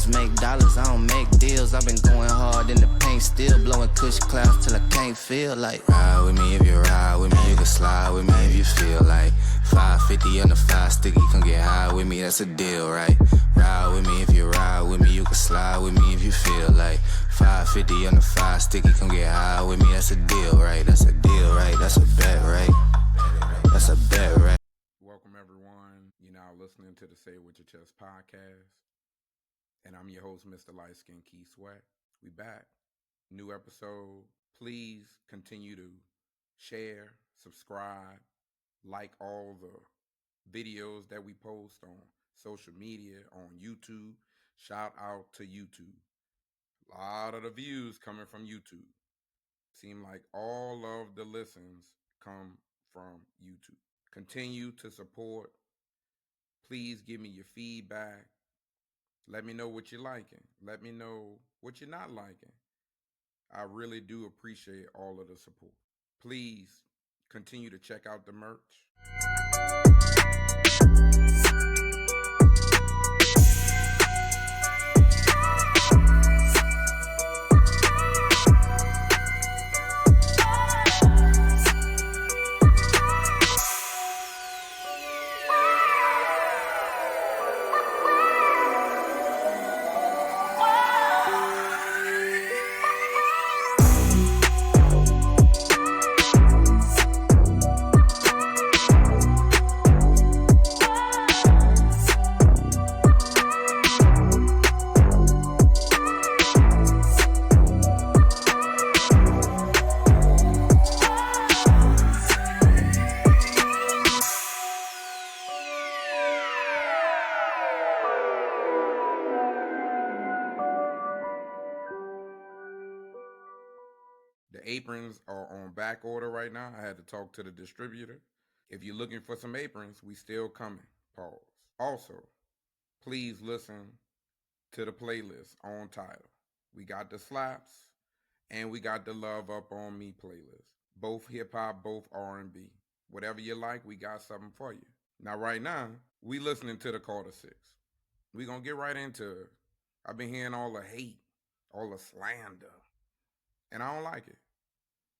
just make dollars, I don't make deals. I've been going hard in the paint, still blowing kush clouds till I can't feel like. Ride with me if you ride with me, you can slide with me if you feel like. 550 on the 5 sticky, come get high with me, that's a deal, right? Ride with me if you ride with me, you can slide with me if you feel like. 550 on the 5 sticky, come get high with me, that's a deal, right? That's a deal, right? That's a bet, right? That's a bet, right? Welcome, everyone. You're now listening to the Say It With Your Chest podcast. And I'm your host, Mr. Light Skin Key Sweat. We back. New episode. Please continue to share, subscribe, like all the videos that we post on social media, on YouTube. Shout out to YouTube. A lot of the views coming from YouTube. Seem like all of the listens come from YouTube. Continue to support. Please give me your feedback. Let me know what you're liking. Let me know what you're not liking. I really do appreciate all of the support. Please continue to check out the merch. The aprons are on back order right now. I had to talk to the distributor. If you're looking for some aprons, we still coming. Pause. Also, please listen to the playlist on Tidal. We got the slaps and we got the Love Up On Me playlist. Both hip hop, both R&B. Whatever you like, we got something for you. Now, right now, we listening to the Carter 6. We gonna get right into it. I've been hearing all the hate, all the slander, and I don't like it.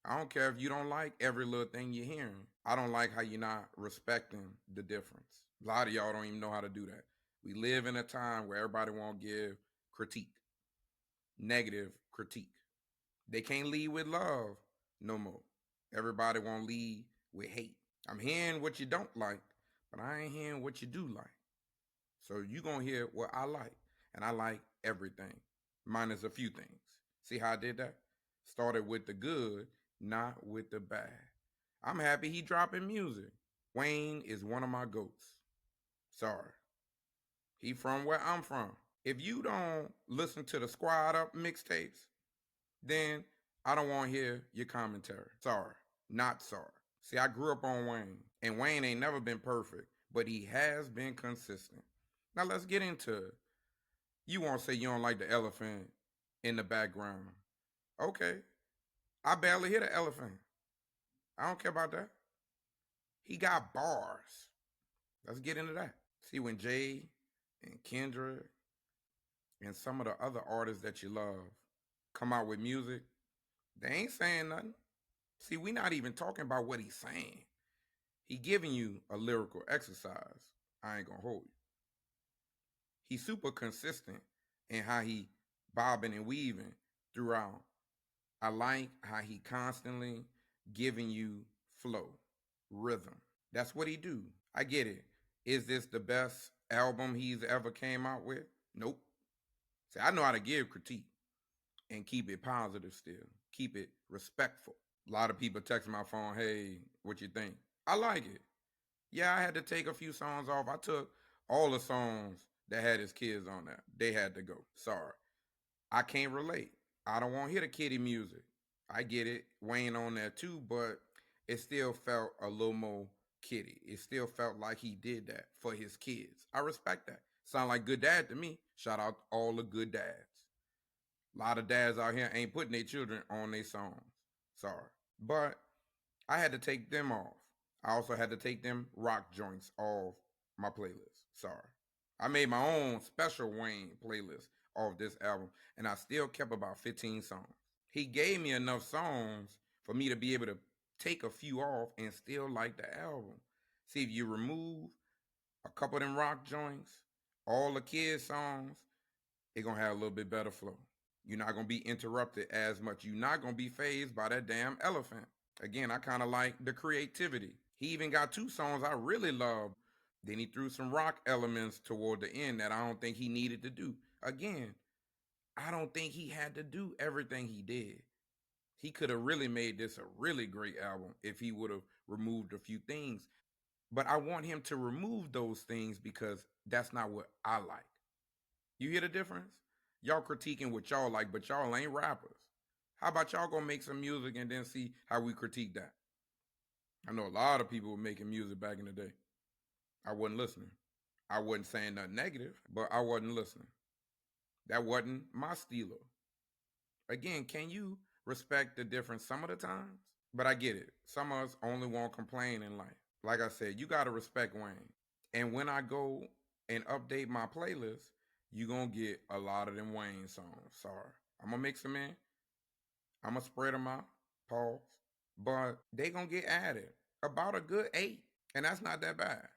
I don't care if you don't like every little thing you're hearing. I don't like how you're not respecting the difference. A lot of y'all don't even know how to do that. We live in a time where everybody won't give critique, negative critique. They can't lead with love no more. Everybody won't lead with hate. I'm hearing what you don't like, but I ain't hearing what you do like. So you gonna hear what I like, and I like everything, minus a few things. See how I did that? Started with the good, not with the bad. I'm happy he dropping music. Wayne is one of my goats. Sorry. He from where I'm from. If you don't listen to the Squad Up mixtapes, then I don't want to hear your commentary. Sorry. Not sorry. See, I grew up on Wayne, and Wayne ain't never been perfect, but he has been consistent. Now let's get into it. You won't say you don't like the elephant in the background. Okay. I barely hear the elephant. I don't care about that. He got bars. Let's get into that. See, when Jay and Kendrick and some of the other artists that you love come out with music, they ain't saying nothing. See, we not even talking about what he's saying. He giving you a lyrical exercise. I ain't gonna hold you. He's super consistent in how he bobbing and weaving throughout. I like how he constantly giving you flow, rhythm. That's what he do. I get it. Is this the best album he's ever came out with? Nope. See, I know how to give critique and keep it positive still. Keep it respectful. A lot of people text my phone, hey, what you think? I like it. Yeah, I had to take a few songs off. I took all the songs that had his kids on there. They had to go. Sorry. I can't relate. I don't want to hear the kiddie music. I get it. Wayne on there too, but it still felt a little more kiddie. It still felt like he did that for his kids. I respect that. Sound like good dad to me. Shout out all the good dads. A lot of dads out here ain't putting their children on their songs. Sorry. But I had to take them off. I also had to take them rock joints off my playlist. Sorry. I made my own special Wayne playlist off this album, and I still kept about 15 songs. He gave me enough songs for me to be able to take a few off and still like the album. See, if you remove a couple of them rock joints, all the kids songs, it's gonna have a little bit better flow. You're not gonna be interrupted as much. You're not gonna be phased by that damn elephant. Again, I kind of like the creativity. He even got 2 songs I really love. Then he threw some rock elements toward the end that I don't think he needed to do. Again, I don't think he had to do everything he did. He could have really made this a really great album if he would have removed a few things. But I want him to remove those things because that's not what I like. You hear the difference? Y'all critiquing what y'all like, but y'all ain't rappers. How about y'all go make some music and then see how we critique that? I know a lot of people were making music back in the day. I wasn't listening. I wasn't saying nothing negative, but I wasn't listening. That wasn't my stilo. Again, can you respect the difference some of the times? But I get it. Some of us only want to complain in life. Like I said, you got to respect Wayne. And when I go and update my playlist, you're going to get a lot of them Wayne songs. Sorry. I'm going to mix them in. I'm going to spread them out. Pause. But they going to get added. About a good 8. And that's not that bad.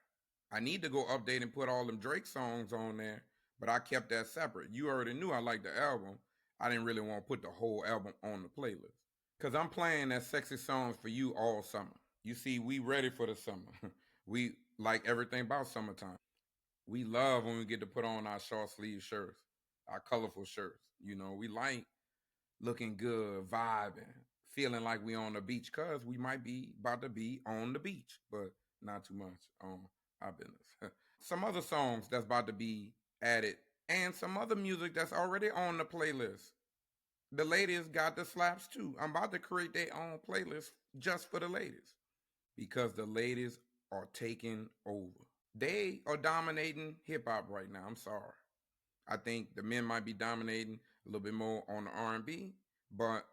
I need to go update and put all them Drake songs on there. But I kept that separate. You already knew I liked the album. I didn't really want to put the whole album on the playlist. Because I'm playing that sexy songs for you all summer. You see, we ready for the summer. We like everything about summertime. We love when we get to put on our short sleeve shirts, our colorful shirts. You know, we like looking good, vibing, feeling like we on the beach because we might be about to be on the beach, but not too much on our business. Some other songs that's about to be added and some other music that's already on the playlist. The ladies got the slaps too. I'm about to create their own playlist just for the ladies because the ladies are taking over. They are dominating hip hop right now. I'm sorry. I think the men might be dominating a little bit more on the R&B, but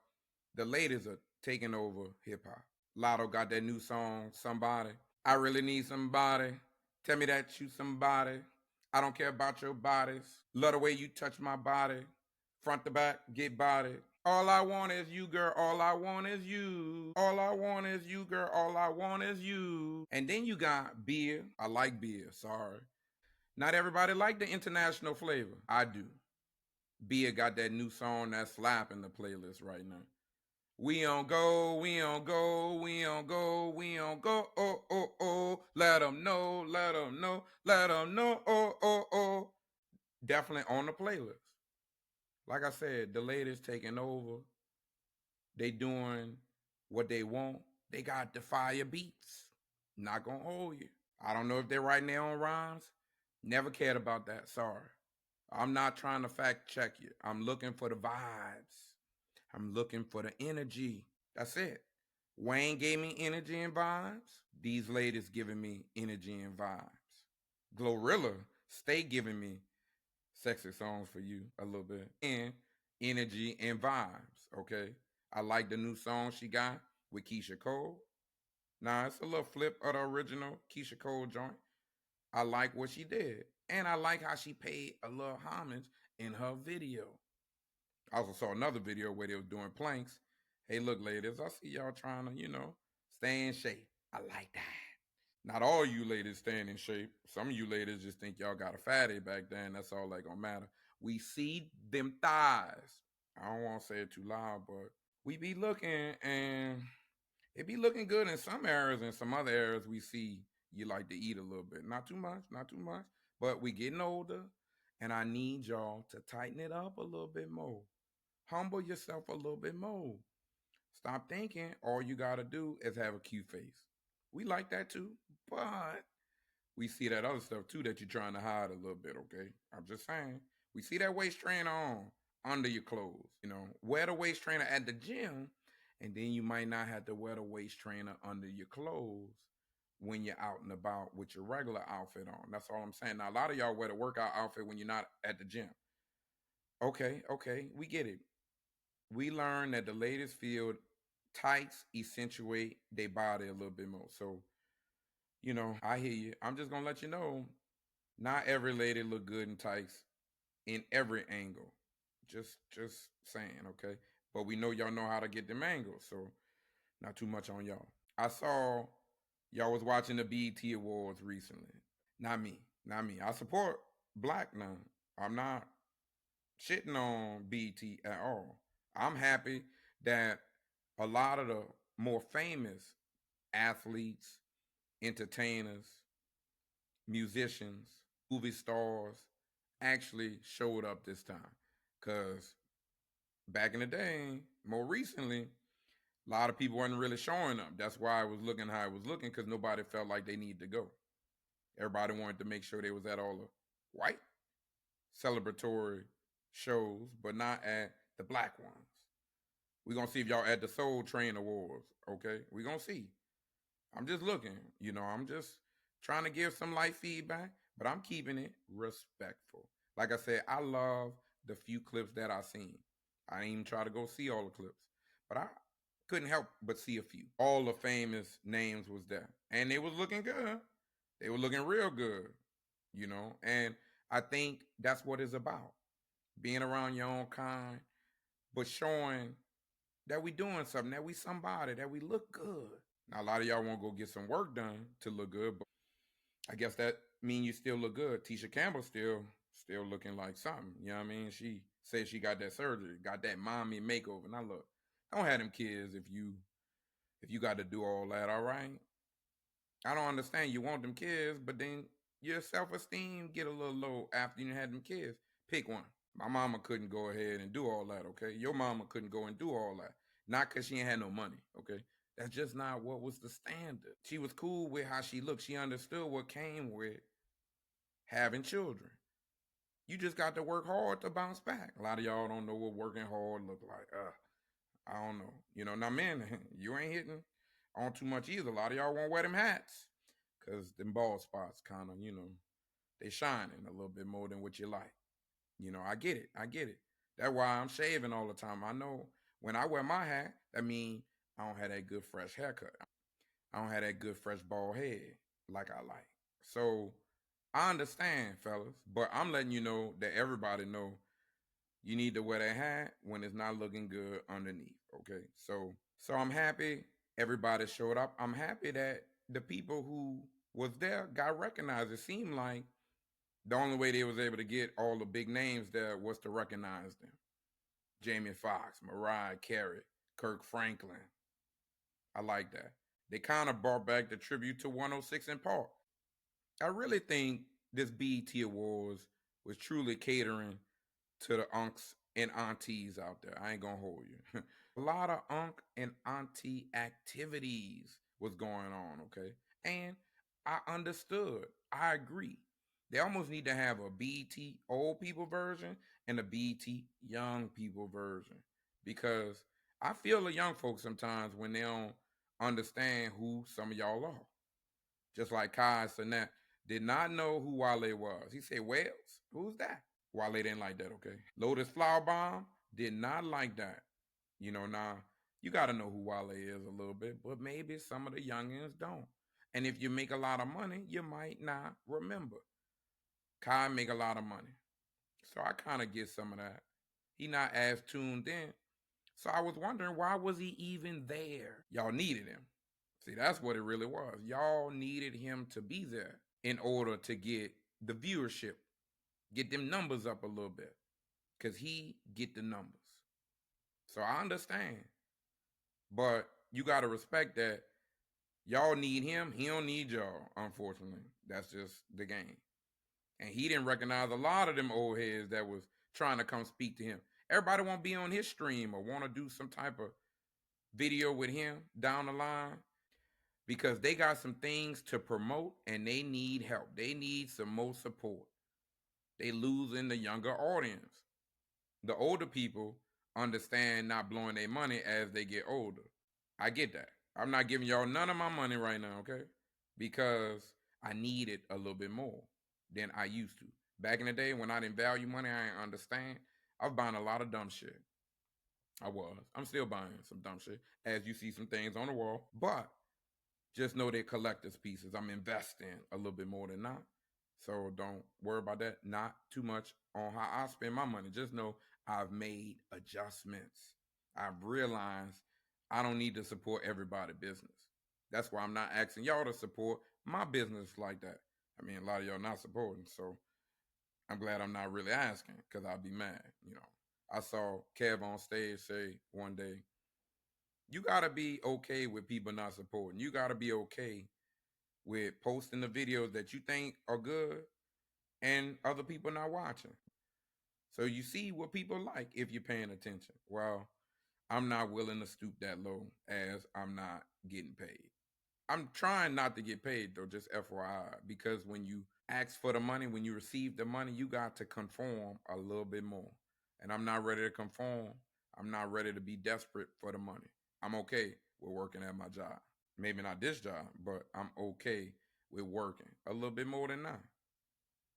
the ladies are taking over hip hop. Lotto got that new song, Somebody. I really need somebody. Tell me that you somebody. I don't care about your bodies. Love the way you touch my body. Front to back, get body. All I want is you, girl. All I want is you. All I want is you, girl. All I want is you. And then you got beer. I like beer. Sorry. Not everybody like the international flavor. I do. Beer got that new song that's slapping the playlist right now. We on go, we on go, we on go, we on go, oh, oh, oh. Let them know, let them know, let them know, oh, oh, oh. Definitely on the playlist. Like I said, the ladies taking over. They doing what they want. They got the fire beats. Not gonna hold you. I don't know if they're writing their own rhymes. Never cared about that. Sorry. I'm not trying to fact check you. I'm looking for the vibes. I'm looking for the energy. That's it. Wayne gave me energy and vibes. These ladies giving me energy and vibes. Glorilla stay giving me sexy songs for you a little bit. And energy and vibes, okay? I like the new song she got with Keisha Cole. Now, it's a little flip of the original Keisha Cole joint. I like what she did. And I like how she paid a little homage in her video. I also saw another video where they were doing planks. Hey, look, ladies, I see y'all trying to, stay in shape. I like that. Not all you ladies staying in shape. Some of you ladies just think y'all got a fatty back then. That's all that gonna matter. We see them thighs. I don't want to say it too loud, but we be looking and it be looking good in some areas. In some other areas, we see you like to eat a little bit. Not too much, not too much. But we getting older, and I need y'all to tighten it up a little bit more. Humble yourself a little bit more. Stop thinking all you got to do is have a cute face. We like that too, but we see that other stuff too that you're trying to hide a little bit, okay? I'm just saying. We see that waist trainer on under your clothes. Wear the waist trainer at the gym, and then you might not have to wear the waist trainer under your clothes when you're out and about with your regular outfit on. That's all I'm saying. Now, a lot of y'all wear the workout outfit when you're not at the gym. Okay, we get it. We learn that the ladies feel tights accentuate their body a little bit more. So, I hear you. I'm just going to let you know, not every lady look good in tights. in every angle. Just saying, okay? But we know y'all know how to get them angles, so not too much on y'all. I saw y'all was watching the BET Awards recently. Not me. Not me. I support black now. I'm not shitting on BET at all. I'm happy that a lot of the more famous athletes, entertainers, musicians, movie stars actually showed up this time. Because back in the day, more recently, a lot of people weren't really showing up. That's why it was looking how it was looking, because nobody felt like they needed to go. Everybody wanted to make sure they was at all the white celebratory shows, but not at the black ones. We're going to see if y'all at the Soul Train Awards, okay? We're going to see. I'm just looking, I'm just trying to give some light feedback, but I'm keeping it respectful. Like I said, I love the few clips that I seen. I didn't even try to go see all the clips, but I couldn't help but see a few. All the famous names was there, and they was looking good. They were looking real good, and I think that's what it's about. Being around your own kind, but showing that we doing something, that we somebody, that we look good. Now, a lot of y'all want to go get some work done to look good, but I guess that mean you still look good. Tisha Campbell still looking like something. You know what I mean? She said she got that surgery, got that mommy makeover. Now look, don't have them kids if you got to do all that, all right? I don't understand. You want them kids, but then your self-esteem get a little low after you had them kids. Pick one. My mama couldn't go ahead and do all that, okay? Your mama couldn't go and do all that. Not because she ain't had no money, okay? That's just not what was the standard. She was cool with how she looked. She understood what came with having children. You just got to work hard to bounce back. A lot of y'all don't know what working hard look like. I don't know. Now men, you ain't hitting on too much either. A lot of y'all won't wear them hats because them bald spots kind of, they shining a little bit more than what you like. I get it. I get it. That's why I'm shaving all the time. I know when I wear my hat, that means I don't have that good fresh haircut. I don't have that good fresh bald head like I like. So I understand, fellas, but I'm letting you know that everybody know you need to wear that hat when it's not looking good underneath. Okay. So I'm happy everybody showed up. I'm happy that the people who was there got recognized. It seemed like the only way they was able to get all the big names there was to recognize them. Jamie Foxx, Mariah Carey, Kirk Franklin. I like that. They kind of brought back the tribute to 106 in Park. I really think this BET Awards was truly catering to the unks and aunties out there. I ain't gonna hold you. A lot of unk and auntie activities was going on, okay? And I understood. I agree. They almost need to have a BET old people version and a BET young people version. Because I feel the young folks sometimes when they don't understand who some of y'all are. Just like Kai Cenat did not know who Wale was. He said, Wells, who's that? Wale didn't like that, okay? Lotus Flower Bomb did not like that. Now, you got to know who Wale is a little bit, but maybe some of the youngins don't. And if you make a lot of money, you might not remember. Kai make a lot of money. So I kind of get some of that. He not as tuned in. So I was wondering, why was he even there? Y'all needed him. See, that's what it really was. Y'all needed him to be there in order to get the viewership, get them numbers up a little bit, because he get the numbers. So I understand. But you got to respect that y'all need him. He don't need y'all, unfortunately. That's just the game. And he didn't recognize a lot of them old heads that was trying to come speak to him. Everybody won't be on his stream or want to do some type of video with him down the line because they got some things to promote and they need help. They need some more support. They losing the younger audience. The older people understand not blowing their money as they get older. I get that. I'm not giving y'all none of my money right now, okay? Because I need it a little bit more than I used to. Back in the day when I didn't value money, I didn't understand. I was buying a lot of dumb shit. I was. I'm still buying some dumb shit, as you see some things on the wall. But just know they're collector's pieces. I'm investing a little bit more than not. So don't worry about that. Not too much on how I spend my money. Just know I've made adjustments. I've realized I don't need to support everybody's business. That's why I'm not asking y'all to support my business like that. I mean, a lot of y'all not supporting, so I'm glad I'm not really asking because I'll be mad. I saw Kev on stage say one day, you got to be okay with people not supporting. You got to be okay with posting the videos that you think are good and other people not watching. So you see what people like if you're paying attention. Well, I'm not willing to stoop that low as I'm not getting paid. I'm trying not to get paid though, just FYI, because when you ask for the money, when you receive the money, you got to conform a little bit more. And I'm not ready to conform. I'm not ready to be desperate for the money. I'm okay with working at my job. Maybe not this job, but I'm okay with working a little bit more than that.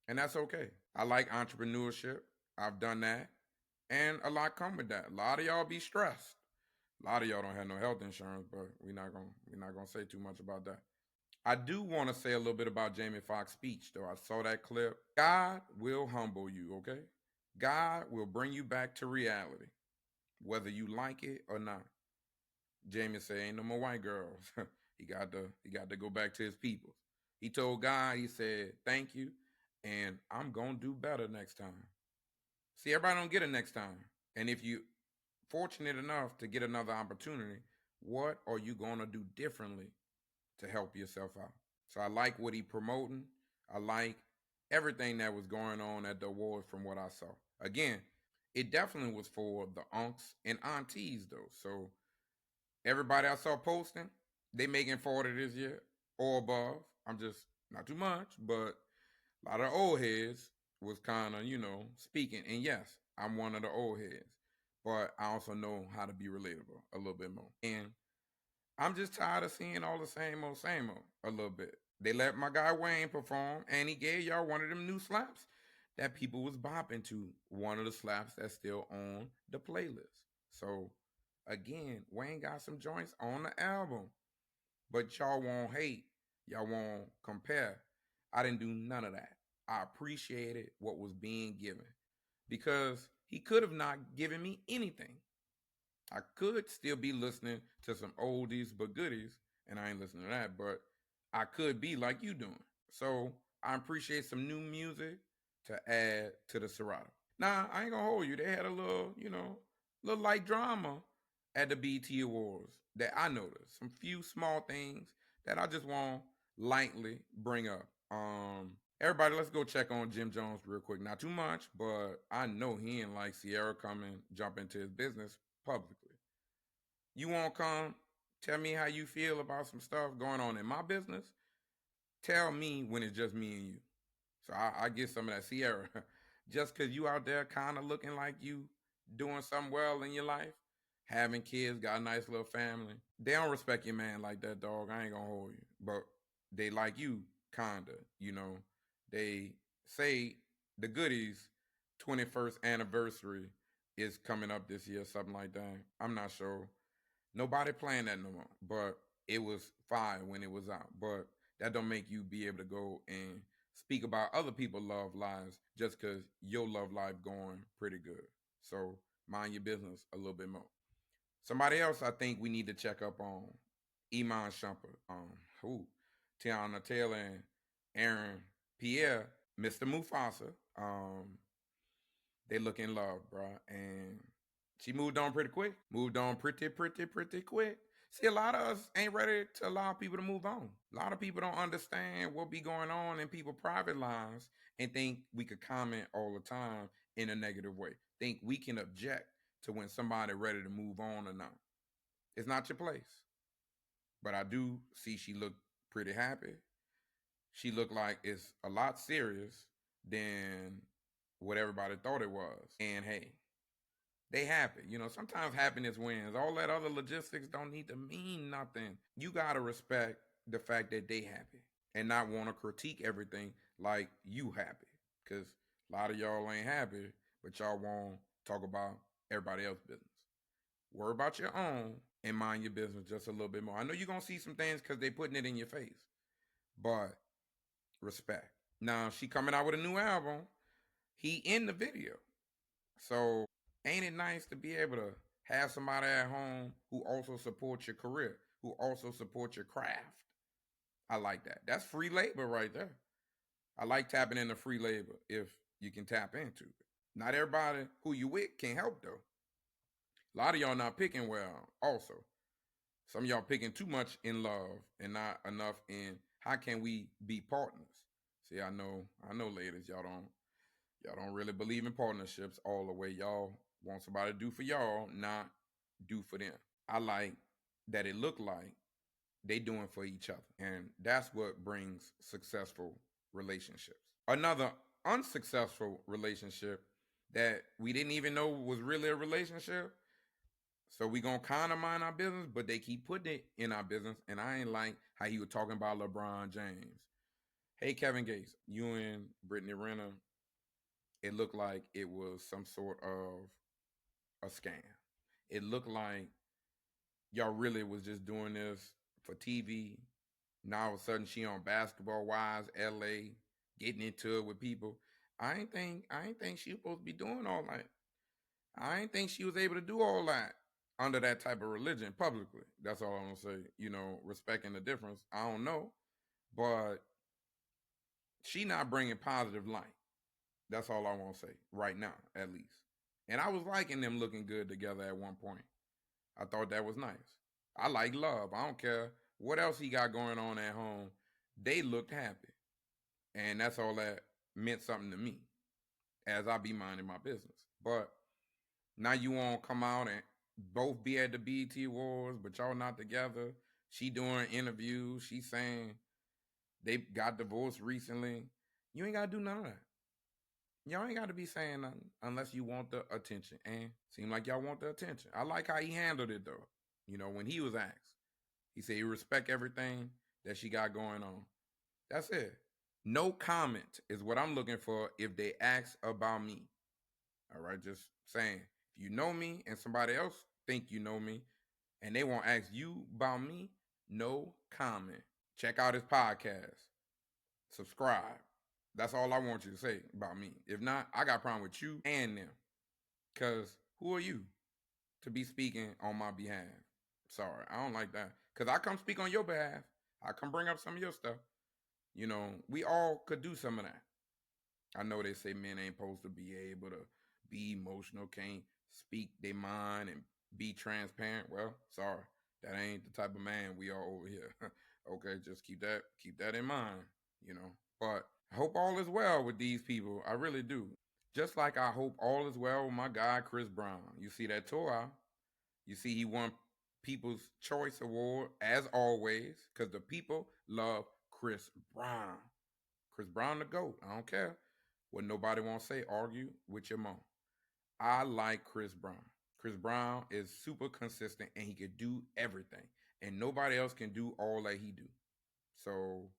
And that's okay. I like entrepreneurship. I've done that. And a lot come with that. A lot of y'all be stressed. A lot of y'all don't have no health insurance, but we're not gonna say too much about that. I do want to say a little bit about Jamie Foxx's speech, though. I saw that clip. God will humble you, okay? God will bring you back to reality, whether you like it or not. Jamie said, "Ain't no more white girls." he got to go back to his people. He told God, he said, "Thank you, and I'm gonna do better next time." See, everybody don't get it next time, and if you fortunate enough to get another opportunity, what are you gonna do differently to help yourself out? So I like what he promoting. I like everything that was going on at the awards from what I saw. Again, it definitely was for the unks and aunties though. So everybody I saw posting, they making 40 this year or above. I'm just not too much, but a lot of old heads was kind of, speaking. And yes, I'm one of the old heads, but I also know how to be relatable a little bit more. And I'm just tired of seeing all the same old a little bit. They let my guy Wayne perform, and he gave y'all one of them new slaps that people was bopping to. One of the slaps that's still on the playlist. So, again, Wayne got some joints on the album, but y'all won't hate. Y'all won't compare. I didn't do none of that. I appreciated what was being given because he could have not given me anything. I could still be listening to some oldies but goodies, and I ain't listening to that, but I could be like you doing. So I appreciate some new music to add to the Serato. Now, I ain't gonna hold you. They had a little, little light drama at the BT Awards that I noticed. Some few small things that I just want to lightly bring up. Everybody, let's go check on Jim Jones real quick. Not too much, but I know he ain't like Sierra coming, jump into his business publicly. You won't come tell me how you feel about some stuff going on in my business? Tell me when it's just me and you. So I get some of that. Sierra, just because you out there kind of looking like you doing something well in your life, having kids, got a nice little family, they don't respect your man like that, dog. I ain't going to hold you. But they like you, kind of. They say the goodies 21st anniversary is coming up this year, something like that. I'm not sure. Nobody playing that no more. But it was fire when it was out. But that don't make you be able to go and speak about other people's love lives just because your love life going pretty good. So mind your business a little bit more. Somebody else I think we need to check up on, Iman Shumpert, Tiana Taylor and Aaron Pierre, Mr. Mufasa. They look in love, bro. And she moved on pretty quick. Moved on pretty quick. See, a lot of us ain't ready to allow people to move on. A lot of people don't understand what be going on in people's private lives and think we could comment all the time in a negative way. Think we can object to when somebody ready to move on or not. It's not your place. But I do see she looked pretty happy. She looked like it's a lot serious than what everybody thought it was. And hey, they happy. Sometimes happiness wins. All that other logistics don't need to mean nothing. You got to respect the fact that they happy and not want to critique everything like you happy. Because a lot of y'all ain't happy, but y'all want to talk about everybody else's business. Worry about your own and mind your business just a little bit more. I know you're going to see some things because they putting it in your face, but respect. Now she coming out with a new album. He in the video. So ain't it nice to be able to have somebody at home who also supports your career, who also supports your craft? I like that. That's free labor right there. I like tapping into free labor if you can tap into it. Not everybody who you with can help though. A lot of y'all not picking well also. Some of y'all picking too much in love and not enough in how can we be partners. See, I know ladies, y'all don't really believe in partnerships all the way. Y'all want somebody to do for y'all, not do for them. I like that it look like they doing for each other. And that's what brings successful relationships. Another unsuccessful relationship that we didn't even know was really a relationship. So we gonna kind of mind our business, but they keep putting it in our business. And I ain't like how he was talking about LeBron James. Hey, Kevin Gates, you and Brittany Renner, it looked like it was some sort of a scam. It looked like y'all really was just doing this for TV. Now all of a sudden she on Basketball Wives LA getting into it with people. I ain't think she was supposed to be doing all that. I ain't think she was able to do all that under that type of religion publicly. That's all I'm gonna say. Respecting the difference. I don't know, but she not bringing positive light. That's all I want to say right now, at least. And I was liking them looking good together at one point. I thought that was nice. I like love. I don't care what else he got going on at home. They looked happy. And that's all that meant something to me as I be minding my business. But now you won't come out and both be at the BET Awards, but y'all not together. She doing interviews. She saying they got divorced recently. You ain't got to do none of that. Y'all ain't got to be saying nothing unless you want the attention. And seem like y'all want the attention. I like how he handled it though. When he was asked, he said he respect everything that she got going on. That's it. No comment is what I'm looking for if they ask about me. All right, just saying. If you know me and somebody else think you know me and they won't ask you about me, no comment. Check out his podcast. Subscribe. That's all I want you to say about me. If not, I got a problem with you and them. Because who are you to be speaking on my behalf? Sorry, I don't like that. Because I come speak on your behalf. I come bring up some of your stuff. We all could do some of that. I know they say men ain't supposed to be able to be emotional, can't speak their mind and be transparent. Well, sorry, that ain't the type of man we are over here. Okay, just keep that in mind, But I hope all is well with these people. I really do. Just like I hope all is well with my guy Chris Brown. You see that tour out. You see he won People's Choice Award as always because the people love Chris Brown. Chris Brown the GOAT. I don't care what nobody won't say. Argue with your mom. I like Chris Brown. Chris Brown is super consistent and he can do everything. And nobody else can do all that he do. So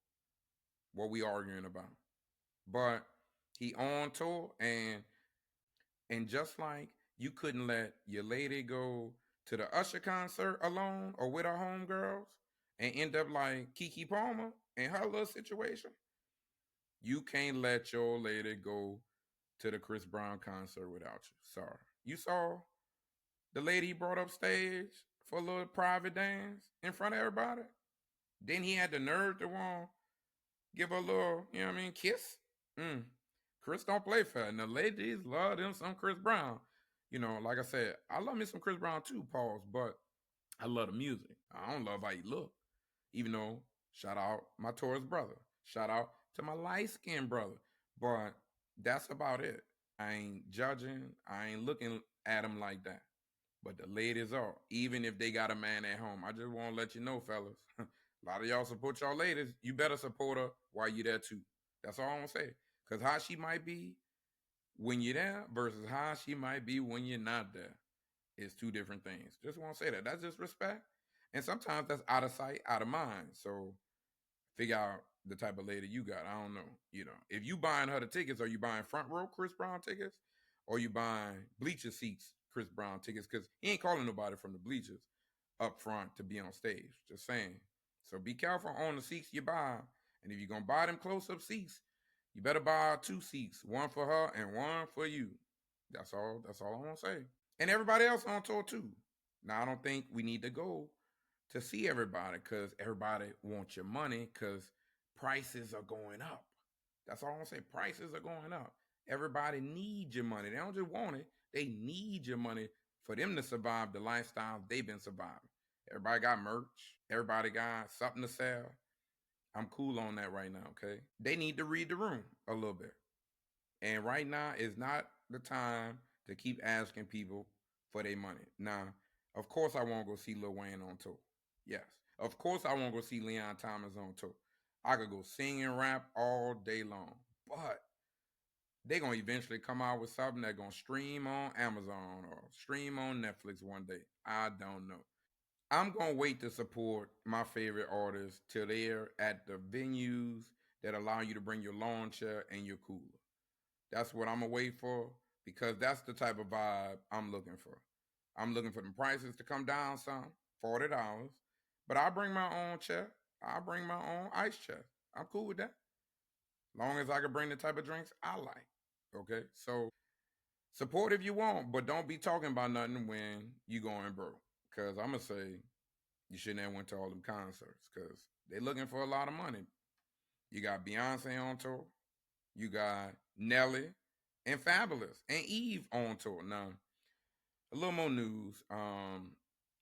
what we arguing about? But he on tour and just like you couldn't let your lady go to the Usher concert alone or with her homegirls and end up like Keke Palmer and her little situation, you can't let your lady go to the Chris Brown concert without you. Sorry. You saw the lady he brought up stage for a little private dance in front of everybody? Then he had the nerve to want give her a little, kiss? Chris don't play fair. And the ladies love them some Chris Brown. Like I said, I love me some Chris Brown too, pause, but I love the music. I don't love how he look. Even though, shout out my Taurus brother. Shout out to my light-skinned brother. But that's about it. I ain't judging. I ain't looking at him like that. But the ladies are, even if they got a man at home. I just want to let you know, fellas. A lot of y'all support y'all ladies. You better support her while you there too. That's all I'm going to say. Because how she might be when you're there versus how she might be when you're not there is two different things. Just want to say that. That's just respect. And sometimes that's out of sight, out of mind. So figure out the type of lady you got. I don't know. If you buying her the tickets, are you buying front row Chris Brown tickets? Or you buying bleacher seats Chris Brown tickets? Because he ain't calling nobody from the bleachers up front to be on stage. Just saying. So be careful on the seats you buy. And if you're going to buy them close-up seats, You better buy 2 seats, one for her and one for you. That's all. That's all I want to say. And everybody else on tour too. Now I don't think we need to go to see everybody because everybody wants your money because prices are going up. That's all I'm gonna say. Prices are going up. Everybody needs your money. They don't just want it. They need your money for them to survive the lifestyle they've been surviving. Everybody got merch. Everybody got something to sell. I'm cool on that right now, okay? They need to read the room a little bit. And right now is not the time to keep asking people for their money. Now, of course I want to go see Lil Wayne on tour. Yes. Of course I want to go see Leon Thomas on tour. I could go sing and rap all day long. But they're going to eventually come out with something that's going to stream on Amazon or stream on Netflix one day. I don't know. I'm going to wait to support my favorite artists till they're at the venues that allow you to bring your lawn chair and your cooler. That's what I'm going to wait for because that's the type of vibe I'm looking for. I'm looking for the prices to come down some, $40. But I'll bring my own chair. I'll bring my own ice chair. I'm cool with that. Long as I can bring the type of drinks I like. Okay? So support if you want, but don't be talking about nothing when you going broke. Because I'm going to say you shouldn't have went to all them concerts because they're looking for a lot of money. You got Beyonce on tour. You got Nelly and Fabulous and Eve on tour. Now, a little more news.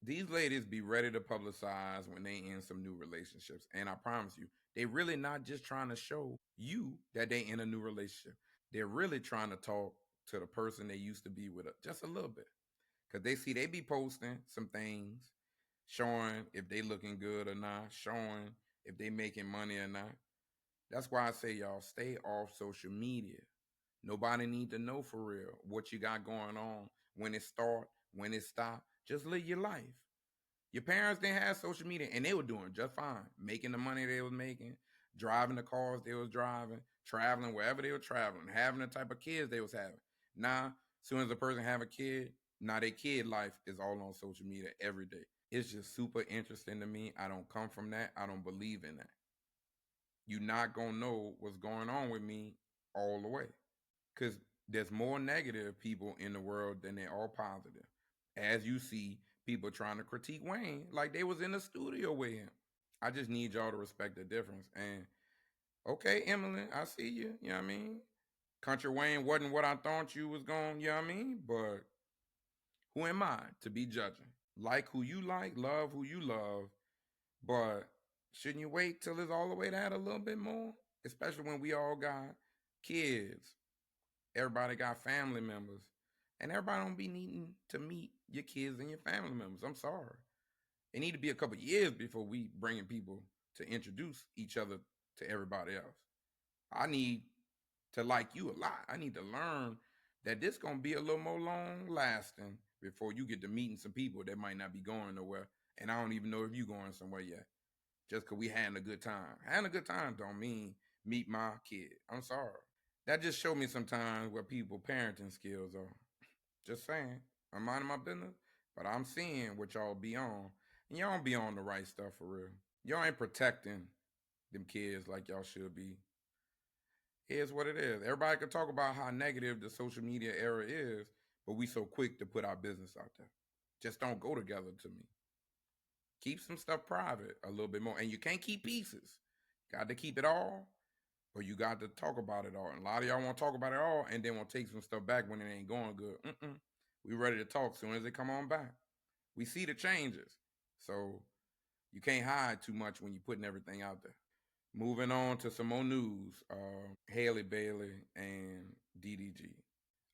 These ladies be ready to publicize when they in some new relationships. And I promise you, they really not just trying to show you that they in a new relationship. They're really trying to talk to the person they used to be with just a little bit. Because they see they be posting some things, showing if they looking good or not, showing if they making money or not. That's why I say y'all stay off social media. Nobody need to know for real what you got going on, when it start, when it stop. Just live your life. Your parents didn't have social media and they were doing just fine. Making the money they was making, driving the cars they was driving, traveling wherever they were traveling, having the type of kids they was having. Now, as soon as a person have a kid, now their kid life is all on social media every day. It's just super interesting to me. I don't come from that. I don't believe in that. You're not going to know what's going on with me all the way. Because there's more negative people in the world than there are positive. As you see, people trying to critique Wayne like they was in the studio with him. I just need y'all to respect the difference. And okay, Emily, I see you. You know what I mean? Country Wayne wasn't what I thought you was going, you know what I mean? But who am I to be judging? Like who you like, love who you love. But shouldn't you wait till it's all the way that a little bit more? Especially when we all got kids. Everybody got family members. And everybody don't be needing to meet your kids and your family members. I'm sorry. It need to be a couple years before we bringing people to introduce each other to everybody else. I need to like you a lot. I need to learn that this going to be a little more long lasting before you get to meeting some people that might not be going nowhere. And I don't even know if you going somewhere yet. Just because we having a good time. Having a good time don't mean meet my kid. I'm sorry. That just showed me sometimes where people parenting skills are. Just saying. I'm minding my business, but I'm seeing what y'all be on. And y'all don't be on the right stuff for real. Y'all ain't protecting them kids like y'all should be. Here's what it is. Everybody can talk about how negative the social media era is, but we so quick to put our business out there. Just don't go together to me. Keep some stuff private a little bit more. And you can't keep pieces. Got to keep it all, or you got to talk about it all. And a lot of y'all want to talk about it all and then want to take some stuff back when it ain't going good. We ready to talk as soon as they come on back. We see the changes. So you can't hide too much when you're putting everything out there. Moving on to some more news. Halle Bailey and DDG.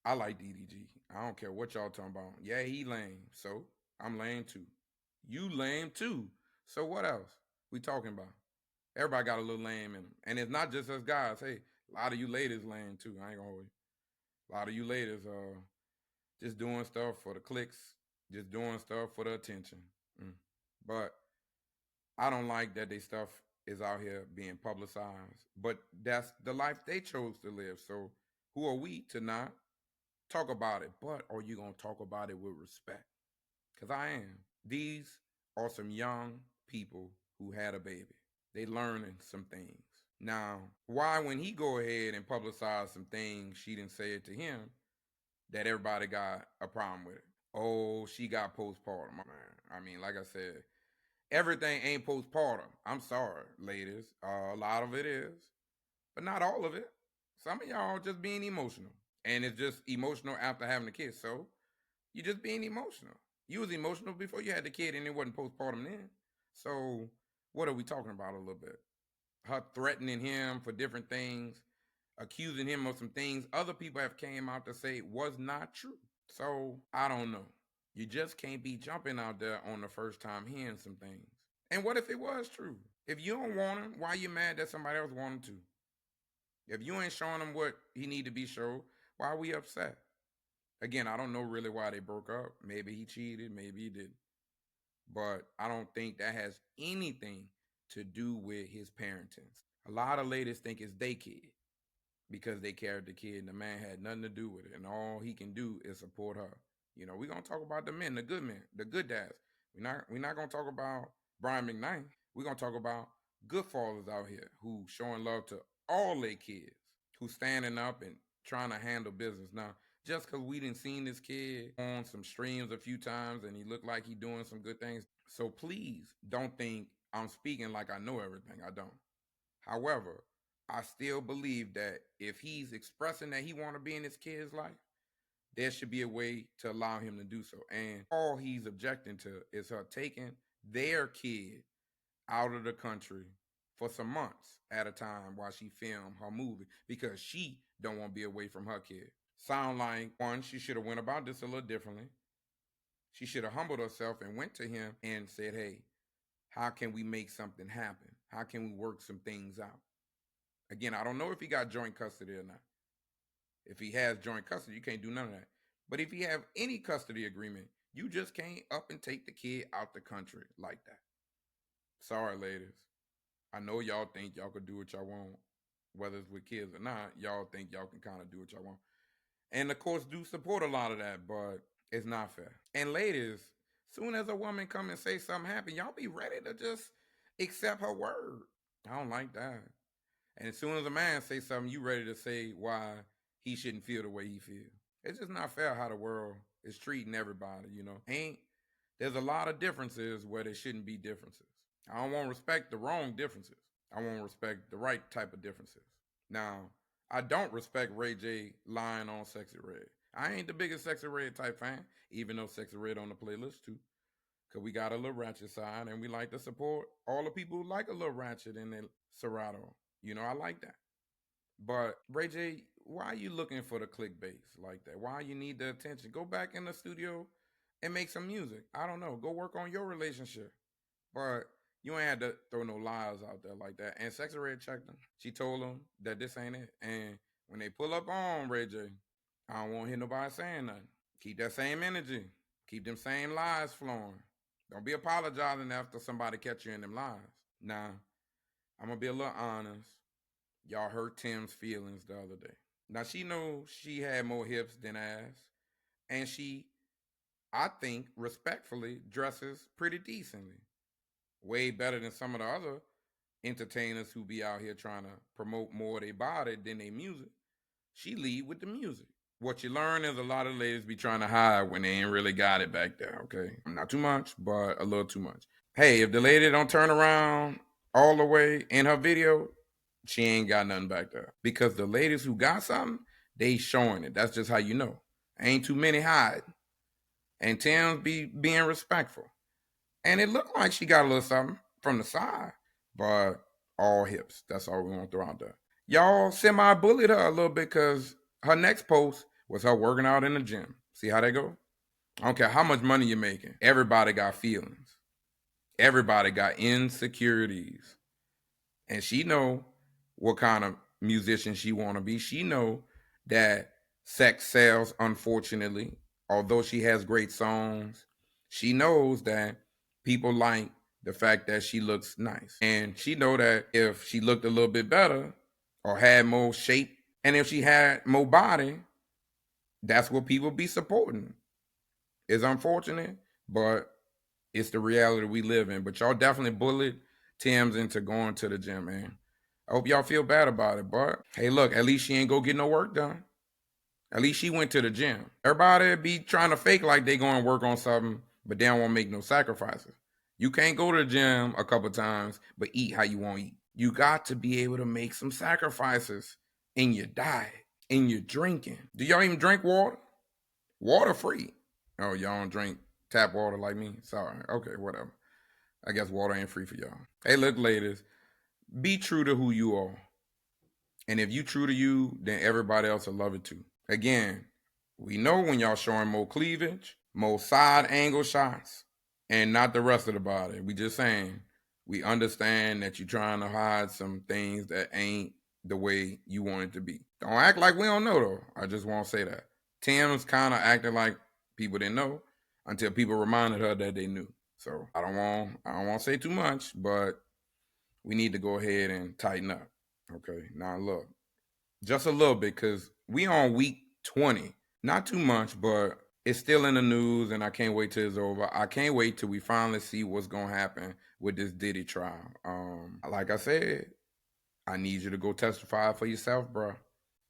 I like DDG. I don't care what y'all talking about. Yeah, he lame. So I'm lame too. You lame too. So what else we talking about? Everybody got a little lame in them. And it's not just us guys. Hey, a lot of you ladies lame too. I ain't gonna hold you. A lot of you ladies just doing stuff for the clicks, just doing stuff for the attention. But I don't like that they stuff is out here being publicized. But that's the life they chose to live. So who are we to not talk about it? But are you going to talk about it with respect? Because I am. These are some young people who had a baby. They learning some things. Now, why when he go ahead and publicize some things she didn't say it to him, that everybody got a problem with it? Oh, she got postpartum, man. I mean, like I said, everything ain't postpartum. I'm sorry, ladies. A lot of it is, but not all of it. Some of y'all just being emotional. And it's just emotional after having the kid. So you just being emotional. You was emotional before you had the kid and it wasn't postpartum then. So what are we talking about a little bit? Her threatening him for different things, accusing him of some things other people have came out to say was not true. So I don't know. You just can't be jumping out there on the first time hearing some things. And what if it was true? If you don't want him, why you mad that somebody else want him to? If you ain't showing him what he need to be showed, why are we upset? Again, I don't know really why they broke up. Maybe he cheated, maybe he didn't. But I don't think that has anything to do with his parenting. A lot of ladies think it's their kid because they carried the kid and the man had nothing to do with it. And all he can do is support her. You know, we're gonna talk about the men, the good dads. We're not gonna talk about Brian McKnight. We're gonna talk about good fathers out here who showing love to all their kids, who standing up and trying to handle business. Now, just because we didn't seen this kid on some streams a few times and he looked like he doing some good things. So please don't think I'm speaking like I know everything. I don't. However, I still believe that if he's expressing that he want to be in his kid's life, there should be a way to allow him to do so. And all he's objecting to is her taking their kid out of the country for some months at a time while she filmed her movie because she don't want to be away from her kid. Sound like, one, she should have went about this a little differently. She should have humbled herself and went to him and said, hey, how can we make something happen? How can we work some things out? Again, I don't know if he got joint custody or not. If he has joint custody, you can't do none of that. But if you have any custody agreement, you just can't up and take the kid out the country like that. Sorry, ladies. I know y'all think y'all could do what y'all want, whether it's with kids or not. Y'all think y'all can kind of do what y'all want. And the courts do support a lot of that, but it's not fair. And ladies, soon as a woman come and say something happen, y'all be ready to just accept her word. I don't like that. And as soon as a man say something, you ready to say why he shouldn't feel the way he feels. It's just not fair how the world is treating everybody, you know. There's a lot of differences where there shouldn't be differences. I don't want to respect the wrong differences. I want to respect the right type of differences. Now, I don't respect Ray J lying on Sexy Red. I ain't the biggest Sexy Red type fan, even though Sexy Red on the playlist too. Because we got a little ratchet side and we like to support all the people who like a little ratchet in their Serato. You know, I like that. But Ray J, why are you looking for the clickbait like that? Why you need the attention? Go back in the studio and make some music. I don't know. Go work on your relationship. But you ain't had to throw no lies out there like that. And Sexy Red checked them. She told them that this ain't it. And when they pull up on Ray J, I don't want to hear nobody saying nothing. Keep that same energy. Keep them same lies flowing. Don't be apologizing after somebody catch you in them lies. Now, I'm going to be a little honest. Y'all hurt Tim's feelings the other day. Now, she knows she had more hips than ass. And she, I think, respectfully dresses pretty decently. Way better than some of the other entertainers who be out here trying to promote more of their body than their music. She lead with the music. What you learn is a lot of ladies be trying to hide when they ain't really got it back there, okay? Not too much, but a little too much. Hey, if the lady don't turn around all the way in her video, she ain't got nothing back there. Because the ladies who got something, they showing it. That's just how you know. Ain't too many hiding. And Tim's be being respectful. And it looked like she got a little something from the side, but all hips. That's all we want to throw out there. Y'all semi-bullied her a little bit because her next post was her working out in the gym. See how that go? I don't care how much money you're making. Everybody got feelings. Everybody got insecurities. And she know what kind of musician she want to be. She know that sex sells, unfortunately. Although she has great songs, she knows that people like the fact that she looks nice. And she know that if she looked a little bit better or had more shape, and if she had more body, that's what people be supporting. It's unfortunate, but it's the reality we live in. But y'all definitely bullied Tim's into going to the gym, man. I hope y'all feel bad about it, but hey, look, at least she ain't go get no work done. At least she went to the gym. Everybody be trying to fake like they going to work on something, but they don't want to make no sacrifices. You can't go to the gym a couple times, but eat how you want to eat. You got to be able to make some sacrifices in your diet, in your drinking. Do y'all even drink water? Water free. Oh, y'all don't drink tap water like me? Sorry. Okay, whatever. I guess water ain't free for y'all. Hey, look, ladies, be true to who you are. And if you true to you, then everybody else will love it too. Again, we know when y'all showing more cleavage, more side angle shots, and not the rest of the body. We just saying, we understand that you're trying to hide some things that ain't the way you want it to be. Don't act like we don't know though. I just want to say that. Tim's kind of acting like people didn't know until people reminded her that they knew. So I don't want to say too much, but we need to go ahead and tighten up. Okay, now look, just a little bit, because we on week 20. Not too much, but it's still in the news, and I can't wait till it's over. I can't wait till we finally see what's going to happen with this Diddy trial. Like I said, I need you to go testify for yourself, bro.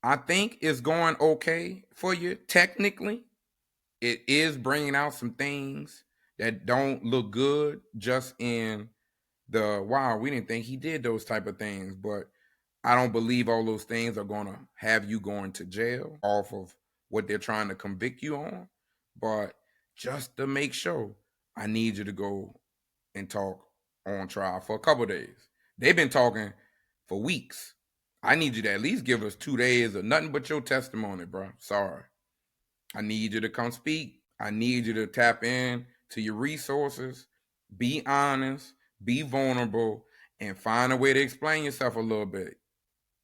I think it's going okay for you, technically. It is bringing out some things that don't look good just in the, wow, we didn't think he did those type of things, but I don't believe all those things are going to have you going to jail off of what they're trying to convict you on. But just to make sure, I need you to go and talk on trial for a couple of days. They've been talking for weeks. I need you to at least give us 2 days of nothing but your testimony, bro. Sorry. I need you to come speak. I need you to tap in to your resources. Be honest. Be vulnerable. And find a way to explain yourself a little bit.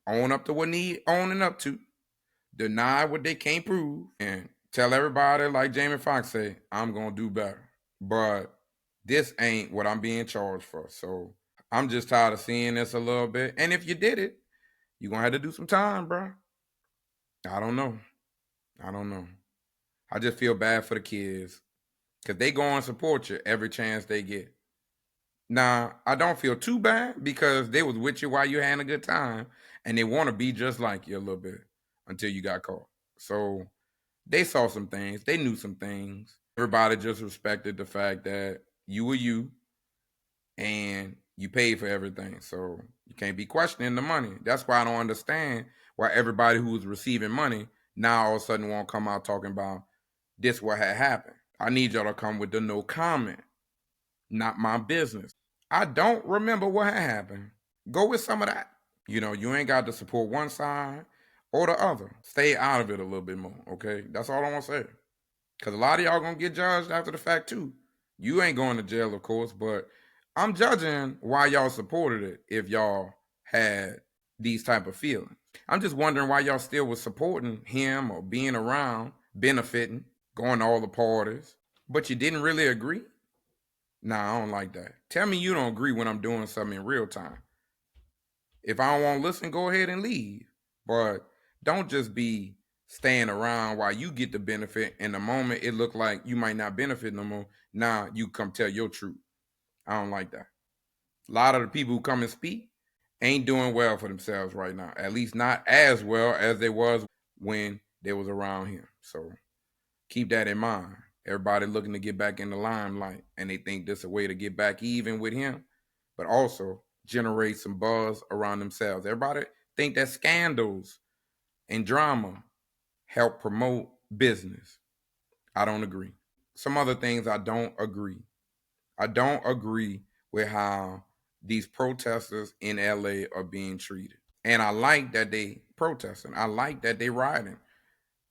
Own up to what need owning up to. Deny what they can't prove. And tell everybody, like Jamie Foxx say, I'm going to do better. But this ain't what I'm being charged for. So I'm just tired of seeing this a little bit. And if you did it, you're going to have to do some time, bro. I don't know. I just feel bad for the kids. Because they go and support you every chance they get. Now, I don't feel too bad because they was with you while you had a good time. And they want to be just like you a little bit until you got caught. So they saw some things. They knew some things. Everybody just respected the fact that you were you and you paid for everything. So you can't be questioning the money. That's why I don't understand why everybody who was receiving money now all of a sudden won't come out talking about this what had happened. I need y'all to come with the no comment. Not my business. I don't remember what had happened. Go with some of that. You know, you ain't got to support one side or the other. Stay out of it a little bit more, okay? That's all I want to say. Because a lot of y'all going to get judged after the fact, too. You ain't going to jail, of course, but I'm judging why y'all supported it if y'all had these type of feelings. I'm just wondering why y'all still was supporting him or being around, benefiting, going to all the parties, but you didn't really agree? Nah, I don't like that. Tell me you don't agree when I'm doing something in real time. If I don't want to listen, go ahead and leave. But don't just be staying around while you get the benefit. In the moment it look like you might not benefit no more. Now you come tell your truth. I don't like that. A lot of the people who come and speak ain't doing well for themselves right now. At least not as well as they was when they was around him. So keep that in mind. Everybody looking to get back in the limelight, and they think this is a way to get back even with him, but also generate some buzz around themselves. Everybody think that scandals and drama help promote business. I don't agree. Some other things I don't agree. I don't agree with how these protesters in LA are being treated. And I like that they protesting. I like that they rioting.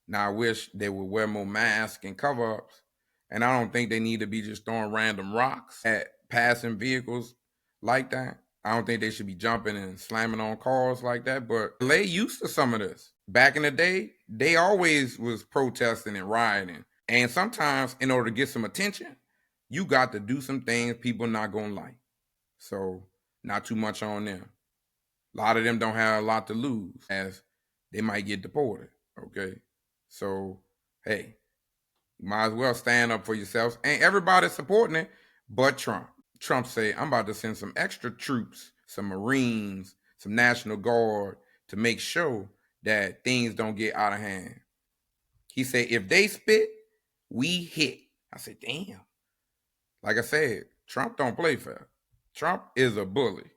Now I wish they would wear more masks and cover-ups. And I don't think they need to be just throwing random rocks at passing vehicles like that. I don't think they should be jumping and slamming on cars like that. But LA used to some of this. Back in the day, they always was protesting and rioting. And sometimes in order to get some attention, you got to do some things people not going to like. So not too much on them. A lot of them don't have a lot to lose as they might get deported. Okay. So, hey, you might as well stand up for yourselves. And everybody's supporting it but Trump. Trump say, I'm about to send some extra troops, some Marines, some National Guard to make sure that things don't get out of hand. He said, if they spit, we hit. I said, damn. Like I said, Trump don't play fair. Trump is a bully.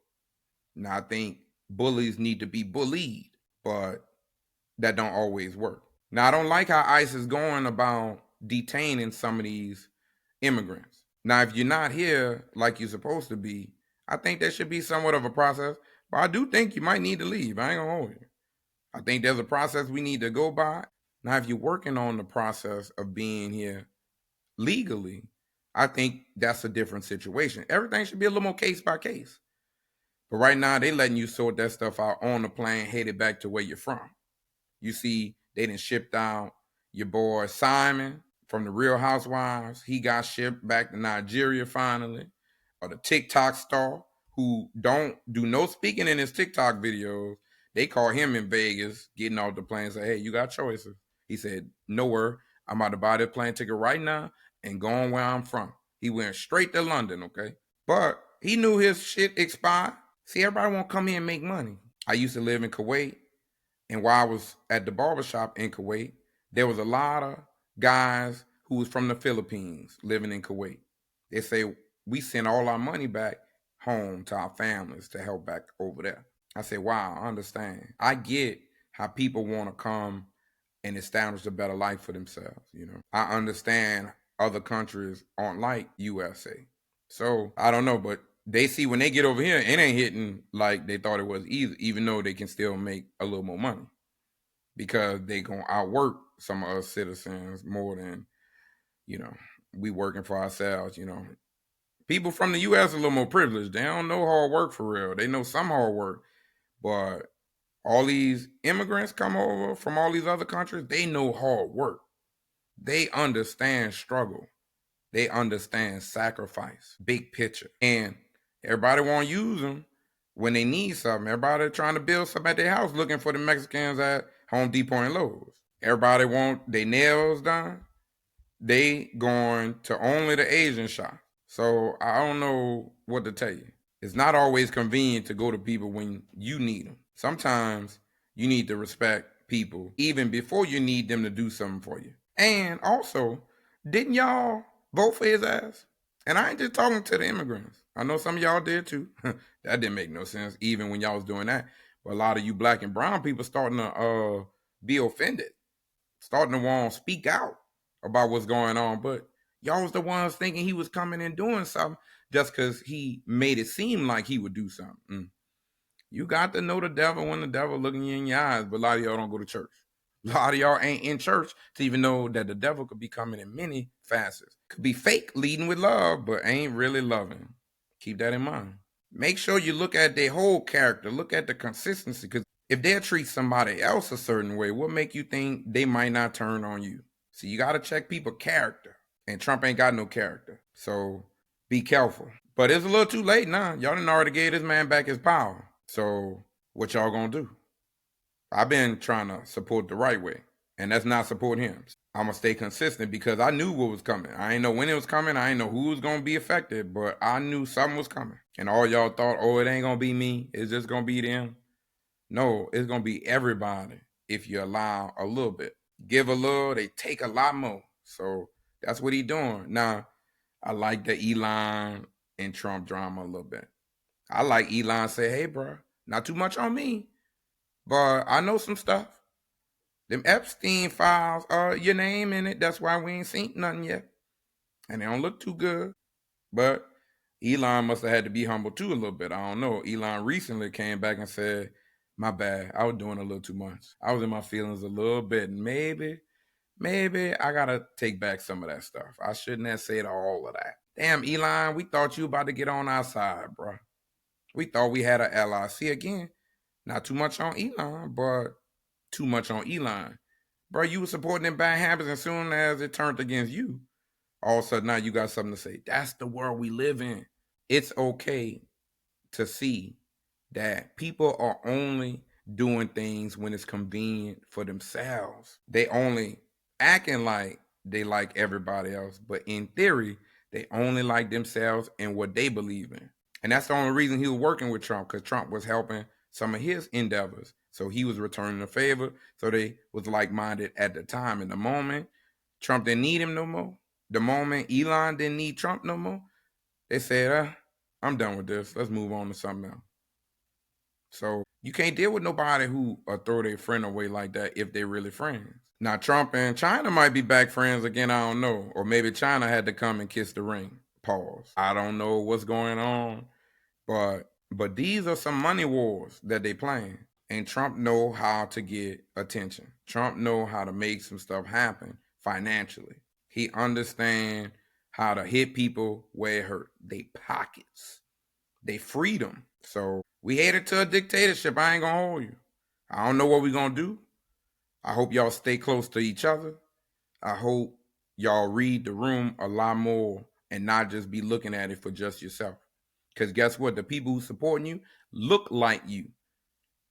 Now, I think bullies need to be bullied, but that don't always work. Now, I don't like how ICE is going about detaining some of these immigrants. Now, if you're not here like you're supposed to be, I think there should be somewhat of a process, but I do think you might need to leave. I ain't gonna hold you. I think there's a process we need to go by. Now, if you're working on the process of being here legally, I think that's a different situation. Everything should be a little more case by case. But right now, they letting you sort that stuff out on the plane, headed back to where you're from. You see, they done shipped out your boy Simon from the Real Housewives. He got shipped back to Nigeria finally. Or the TikTok star who don't do no speaking in his TikTok videos. They call him in Vegas, getting off the plane and say, hey, you got choices. He said, nowhere. I'm about to buy this plane ticket right now and going where I'm from. He went straight to London, okay? But he knew his shit expired. See, everybody want to come here and make money. I used to live in Kuwait. And while I was at the barbershop in Kuwait, there was a lot of guys who was from the Philippines living in Kuwait. They say, we send all our money back home to our families to help back over there. I say, wow, I understand. I get how people want to come and establish a better life for themselves, you know. I understand other countries aren't like USA. So, I don't know, but they see when they get over here, it ain't hitting like they thought it was either, even though they can still make a little more money because they gonna outwork some of us citizens more than, you know, we working for ourselves, you know. People from the U.S. are a little more privileged. They don't know hard work for real. They know some hard work, but all these immigrants come over from all these other countries, they know hard work. They understand struggle. They understand sacrifice, big picture. And everybody want to use them when they need something. Everybody trying to build something at their house looking for the Mexicans at Home Depot and Lowe's. Everybody want their nails done. They going to only the Asian shop. So I don't know what to tell you. It's not always convenient to go to people when you need them. Sometimes you need to respect people even before you need them to do something for you. And also, didn't y'all vote for his ass? And I ain't just talking to the immigrants. I know some of y'all did too. That didn't make no sense even when y'all was doing that. But a lot of you black and brown people starting to be offended, starting to want to speak out about what's going on. But y'all was the ones thinking he was coming and doing something just because he made it seem like he would do something. You got to know the devil when the devil looking you in your eyes, but a lot of y'all don't go to church. A lot of y'all ain't in church to even know that the devil could be coming in many facets. Could be fake, leading with love, but ain't really loving. Keep that in mind. Make sure you look at their whole character. Look at the consistency, because if they'll treat somebody else a certain way, what make you think they might not turn on you? So you got to check people's character. And Trump ain't got no character. So be careful. But it's a little too late now. Y'all done already gave this man back his power. So what y'all gonna do? I've been trying to support the right way. And that's not supporting him. I'm going to stay consistent because I knew what was coming. I didn't know when it was coming. I didn't know who was going to be affected. But I knew something was coming. And all y'all thought, oh, it ain't going to be me. It's just going to be them. No, it's going to be everybody if you allow a little bit. Give a little, they take a lot more. So that's what he doing. Now, I like the Elon and Trump drama a little bit. I like Elon say, hey, bro, not too much on me, but I know some stuff. Them Epstein files are your name in it. That's why we ain't seen nothing yet. And they don't look too good. But Elon must have had to be humble too a little bit. I don't know. Elon recently came back and said, my bad, I was doing a little too much. I was in my feelings a little bit. Maybe I got to take back some of that stuff. I shouldn't have said all of that. Damn, Elon, we thought you about to get on our side, bro. We thought we had an ally. See, again, not too much on Elon, but too much on Elon. Bro, you were supporting them bad habits, and as soon as it turned against you, all of a sudden now you got something to say. That's the world we live in. It's okay to see that people are only doing things when it's convenient for themselves. They only acting like they like everybody else, but in theory, they only like themselves and what they believe in. And that's the only reason he was working with Trump, because Trump was helping some of his endeavors. So he was returning the favor. So they was like-minded at the time. In the moment Trump didn't need him no more, the moment Elon didn't need Trump no more, they said, I'm done with this. Let's move on to something else. So you can't deal with nobody who throw their friend away like that if they're really friends. Now, Trump and China might be back friends again. I don't know. Or maybe China had to come and kiss the ring. Pause. I don't know what's going on. But these are some money wars that they playing. And Trump know how to get attention. Trump know how to make some stuff happen financially. He understand how to hit people where it hurt. They pockets. They freedom. So we headed to a dictatorship. I ain't gonna hold you. I don't know what we gonna do. I hope y'all stay close to each other. I hope y'all read the room a lot more and not just be looking at it for just yourself. Because guess what? The people who supporting you look like you.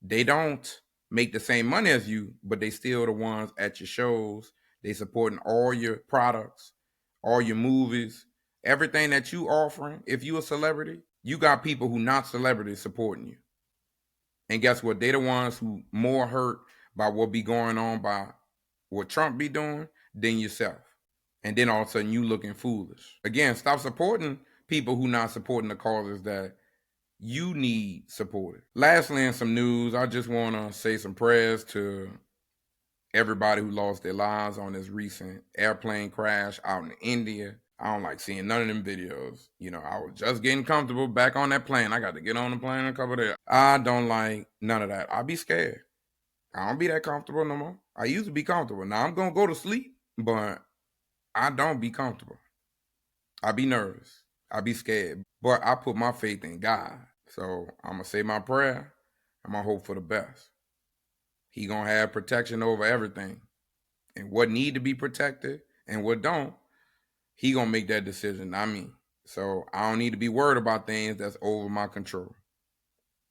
They don't make the same money as you, but they still the ones at your shows. They supporting all your products, all your movies, everything that you offering. If you a celebrity, you got people who not celebrities supporting you. And guess what? They the ones who more hurt by what be going on by what Trump be doing than yourself. And then all of a sudden you looking foolish. Again, stop supporting people who not supporting the causes that you need supported. Lastly, in some news, I just want to say some prayers to everybody who lost their lives on this recent airplane crash out in India. I don't like seeing none of them videos. You know, I was just getting comfortable back on that plane. I got to get on the plane and cover that. I don't like none of that. I be scared. I don't be that comfortable no more. I used to be comfortable. Now I'm going to go to sleep, but I don't be comfortable. I be nervous. I be scared. But I put my faith in God. So I'm going to say my prayer. I'm going to hope for the best. He going to have protection over everything. And what need to be protected and what don't, he going to make that decision, not me. So I don't need to be worried about things that's over my control.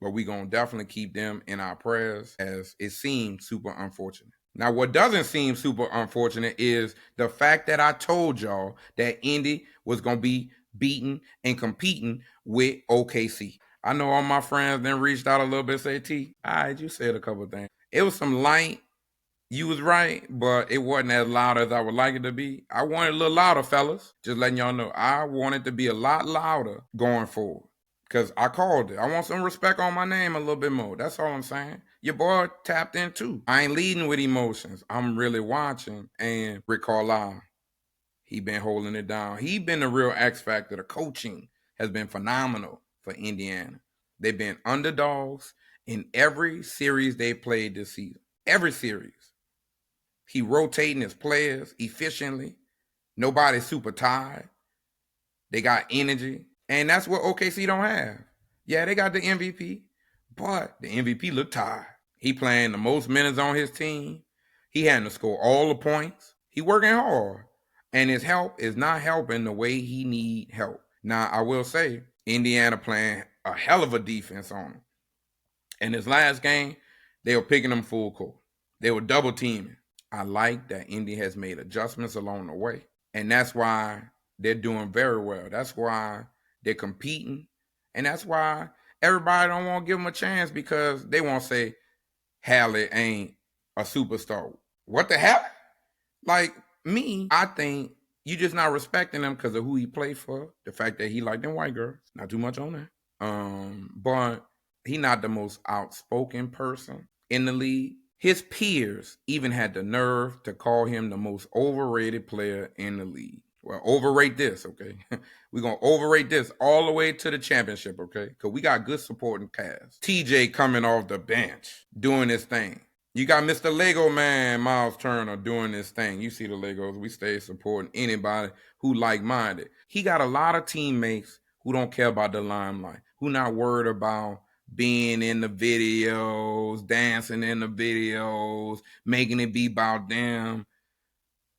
But we going to definitely keep them in our prayers, as it seems super unfortunate. Now, what doesn't seem super unfortunate is the fact that I told y'all that Indy was going to be beating and competing with OKC. I know all my friends then reached out a little bit, say, T, all right, you said a couple of things. It was some light. You was right, but it wasn't as loud as I would like it to be. I wanted a little louder, fellas. Just letting y'all know. I want it to be a lot louder going forward. Because I called it. I want some respect on my name a little bit more. That's all I'm saying. Your boy tapped in too. I ain't leading with emotions. I'm really watching. And Rick Carlisle, he been holding it down. He been the real X factor. The coaching has been phenomenal for Indiana. They've been underdogs in every series they played this season. Every series. He rotating his players efficiently. Nobody's super tired. They got energy. And that's what OKC don't have. Yeah, they got the MVP, but the MVP looked tired. He playing the most minutes on his team. He had to score all the points. He working hard. And his help is not helping the way he need help. Now, I will say, Indiana playing a hell of a defense on him. In his last game, they were picking him full court. They were double teaming. I like that Indy has made adjustments along the way. And that's why they're doing very well. That's why they're competing. And that's why everybody don't want to give them a chance, because they won't say Hallie ain't a superstar. What the hell? Like me, I think you just not respecting him because of who he played for. The fact that he liked them white girls. Not too much on that. But he not the most outspoken person in the league. His peers even had the nerve to call him the most overrated player in the league. Well, overrate this, okay? We're going to overrate this all the way to the championship, okay? Because we got good supporting cast. TJ coming off the bench, doing his thing. You got Mr. Lego Man, Miles Turner, doing this thing. You see the Legos. We stay supporting anybody who like-minded. He got a lot of teammates who don't care about the limelight, who not worried about being in the videos, dancing in the videos, making it be about them.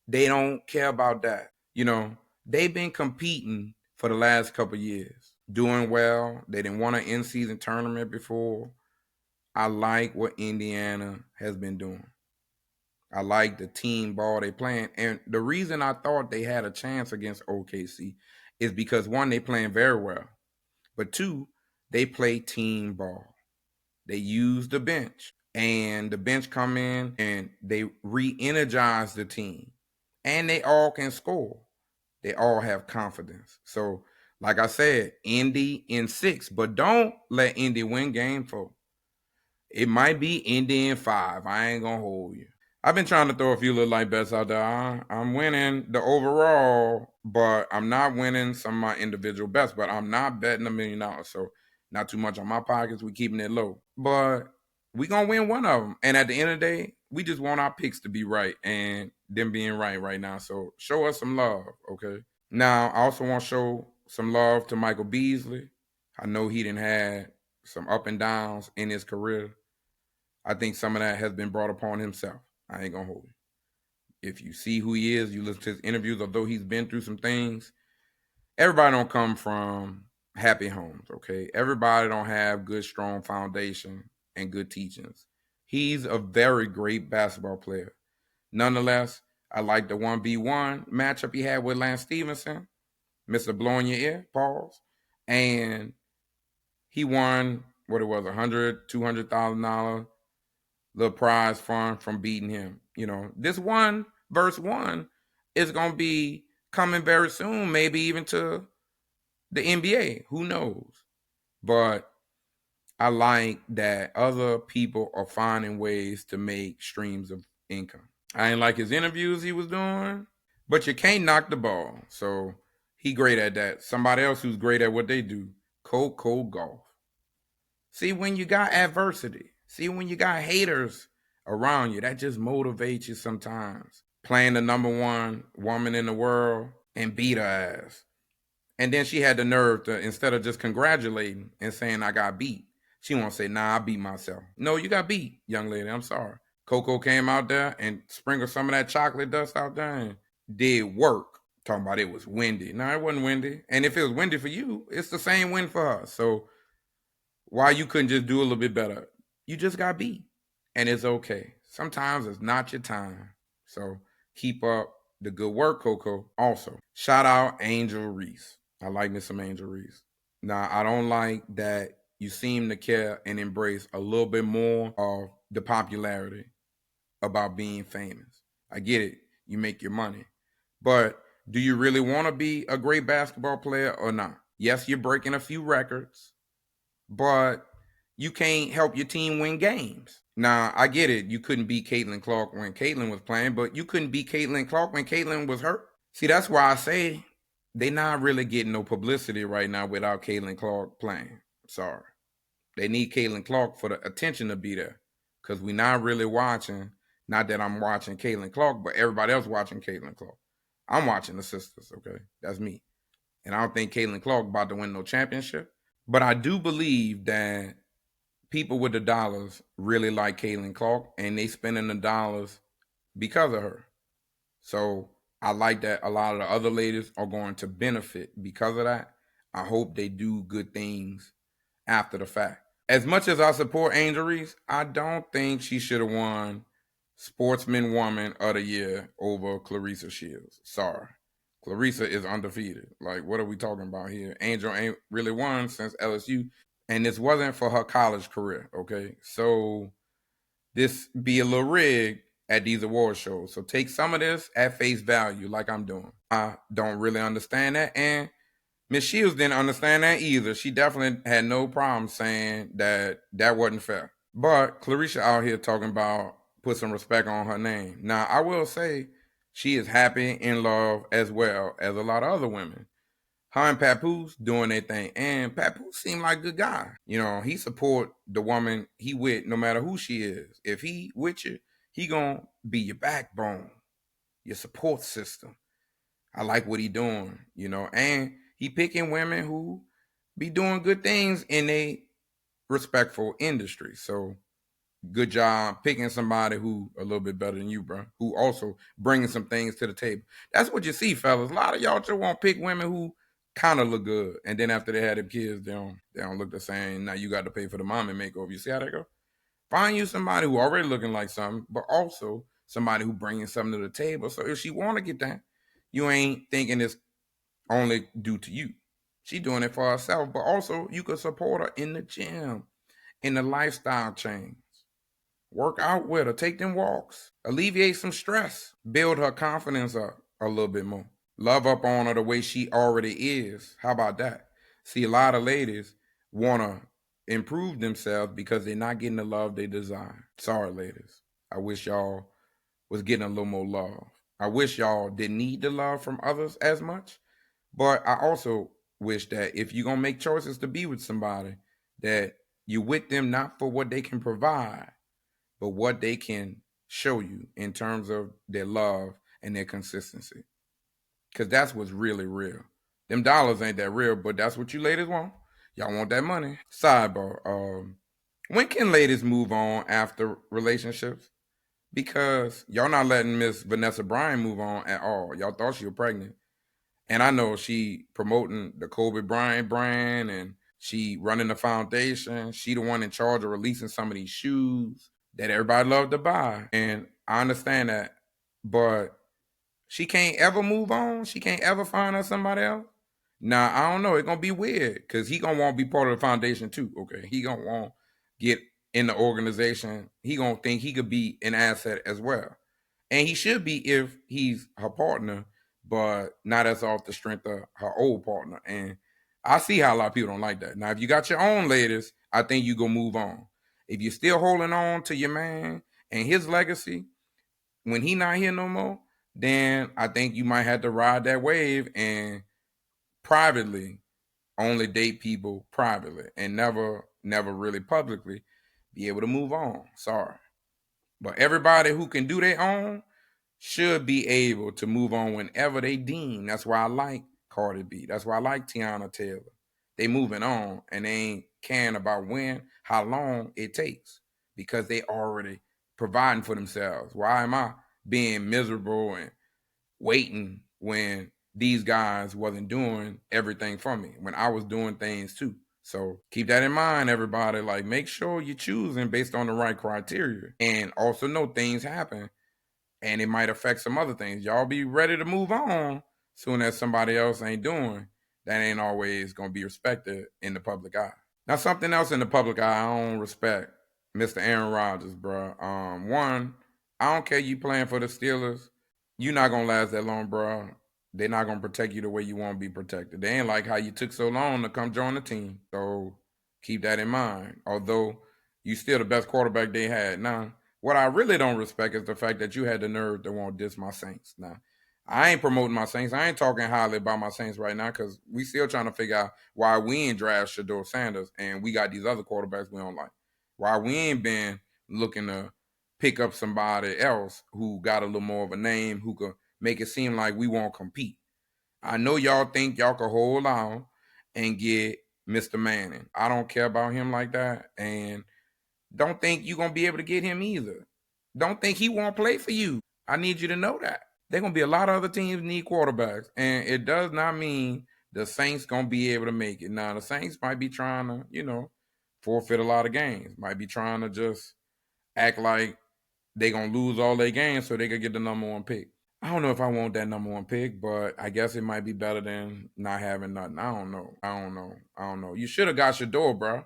They don't care about that. You know, they've been competing for the last couple of years, doing well. They didn't win an in-season tournament before. I like what Indiana has been doing. I like the team ball they playing. And the reason I thought they had a chance against OKC is because, one, they playing very well. But two, they play team ball. They use the bench, and the bench come in and they re-energize the team, and they all can score. They all have confidence. So, like I said, Indy in 6, but don't let Indy win game 4. It might be Indy in 5. I ain't gonna hold you. I've been trying to throw a few little light bets out there. I'm winning the overall, but I'm not winning some of my individual bets. But I'm not betting $1 million, so not too much on my pockets. We keeping it low, but we gonna win one of them. And at the end of the day, we just want our picks to be right and them being right now. So show us some love, okay? Now I also want to show some love to Michael Beasley. I know he didn't have some up and downs in his career. I think some of that has been brought upon himself. I ain't gonna hold you. If you see who he is, you listen to his interviews, although he's been through some things, everybody don't come from happy homes, okay? Everybody don't have good, strong foundation and good teachings. He's a very great basketball player. Nonetheless, I like the 1v1 matchup he had with Lance Stevenson, Mr. Blowing Your Ear, pause. And he won, what it was, $100,000, $200,000 little prize fund from beating him. You know, this 1 versus 1 is going to be coming very soon, maybe even to the NBA. Who knows? But I like that other people are finding ways to make streams of income. I ain't like his interviews he was doing, but you can't knock the ball. So he great at that. Somebody else who's great at what they do, Coco Gauff. See, when you got adversity, see, when you got haters around you, that just motivates you sometimes. Playing the #1 woman in the world and beat her ass. And then she had the nerve to, instead of just congratulating and saying, I got beat, she won't say, nah, I beat myself. No, you got beat, young lady. I'm sorry. Coco came out there and sprinkled some of that chocolate dust out there and did work. Talking about it was windy. No, it wasn't windy. And if it was windy for you, it's the same wind for her. So why you couldn't just do a little bit better? You just got beat. And it's okay. Sometimes it's not your time. So keep up the good work, Coco. Also, shout out Angel Reese. I like me some Angel Reese. Now, I don't like that you seem to care and embrace a little bit more of the popularity about being famous. I get it. You make your money. But do you really want to be a great basketball player or not? Yes, you're breaking a few records, but you can't help your team win games. Now, I get it. You couldn't beat Caitlin Clark when Caitlin was playing, but you couldn't beat Caitlin Clark when Caitlin was hurt. See, that's why I say they not really getting no publicity right now without Caitlin Clark playing. Sorry. They need Caitlin Clark for the attention to be there, because we not really watching, not that I'm watching Caitlin Clark, but everybody else watching Caitlin Clark. I'm watching the sisters, okay? That's me. And I don't think Caitlin Clark about to win no championship. But I do believe that people with the dollars really like Caitlin Clark, and they spending the dollars because of her. So I like that a lot of the other ladies are going to benefit because of that. I hope they do good things after the fact. As much as I support Angel Reese, I don't think she should have won Sportsman Woman of the Year over Claressa Shields. Sorry. Claressa is undefeated. Like, what are we talking about here? Angel ain't really won since LSU, and this wasn't for her college career, okay? So this be a little rigged at these award shows. So take some of this at face value like I'm doing. I don't really understand that, and Miss Shields didn't understand that either. She definitely had no problem saying that that wasn't fair. But Claressa out here talking about put some respect on her name. Now, I will say she is happy in love as well as a lot of other women. Her and Papoose doing their thing. And Papoose seemed like a good guy. You know, he support the woman he with no matter who she is. If he with you, he gonna be your backbone, your support system. I like what he doing, you know. And he picking women who be doing good things in a respectful industry. So good job picking somebody who a little bit better than you, bro, who also bringing some things to the table. That's what you see, fellas. A lot of y'all just want to pick women who kind of look good, and then after they had their kids, they don't look the same. Now you got to pay for the mom and makeover. You see how that go? Find you somebody who already looking like something, but also somebody who bringing something to the table. So if she want to get that, you ain't thinking it's only due to you. She doing it for herself, but also you could support her in the gym, in the lifestyle change. Work out with her, take them walks, alleviate some stress, build her confidence up a little bit more. Love up on her the way she already is. How about that? See, a lot of ladies want to improve themselves because they're not getting the love they desire. Sorry, ladies. I wish y'all was getting a little more love. I wish y'all didn't need the love from others as much. But I also wish that if you're going to make choices to be with somebody, that you're with them not for what they can provide, but what they can show you in terms of their love and their consistency. Because that's what's really real. Them dollars ain't that real, but that's what you ladies want. Y'all want that money. Sidebar. When can ladies move on after relationships? Because y'all not letting Miss Vanessa Bryant move on at all. Y'all thought she was pregnant. And I know she promoting the Kobe Bryant brand and she running the foundation. She the one in charge of releasing some of these shoes that everybody loved to buy. And I understand that. But she can't ever move on. She can't ever find her somebody else. Now, I don't know. It's going to be weird because he going to want to be part of the foundation too, okay? He going to want to get in the organization. He going to think he could be an asset as well. And he should be if he's her partner, but not as off the strength of her old partner. And I see how a lot of people don't like that. Now, if you got your own ladies, I think you going to move on. If you're still holding on to your man and his legacy, when he not here no more, then I think you might have to ride that wave and privately only date people privately and never really publicly be able to move on. Sorry. But everybody who can do their own should be able to move on whenever they deem. That's why I like Cardi B. That's why I like Tiana Taylor. They moving on and they ain't caring about when, how long it takes because they already providing for themselves. Why am I being miserable and waiting when these guys wasn't doing everything for me, when I was doing things too? So keep that in mind, everybody. Like, make sure you're choosing based on the right criteria. And also know things happen and it might affect some other things. Y'all be ready to move on soon as somebody else ain't doing. That ain't always going to be respected in the public eye. Now, something else in the public eye I don't respect. Mr. Aaron Rodgers, bro. One, I don't care you playing for the Steelers. You're not going to last that long, bro. They're not going to protect you the way you want to be protected. They ain't like how you took so long to come join the team. So keep that in mind. Although you still the best quarterback they had. Now, what I really don't respect is the fact that you had the nerve to want to diss my Saints. Now, I ain't promoting my Saints. I ain't talking highly about my Saints right now because we still trying to figure out why we ain't draft Shedeur Sanders and we got these other quarterbacks we don't like. Why we ain't been looking to pick up somebody else who got a little more of a name, who could make it seem like we won't compete. I know y'all think y'all could hold on and get Mr. Manning. I don't care about him like that. And don't think you're going to be able to get him either. Don't think he won't play for you. I need you to know that. There going to be a lot of other teams need quarterbacks. And it does not mean the Saints going to be able to make it. Now, the Saints might be trying to, forfeit a lot of games. Might be trying to just act like they going to lose all their games so they could get the number one pick. I don't know if I want that number one pick, but I guess it might be better than not having nothing. I don't know. You should have got Shedeur, bro.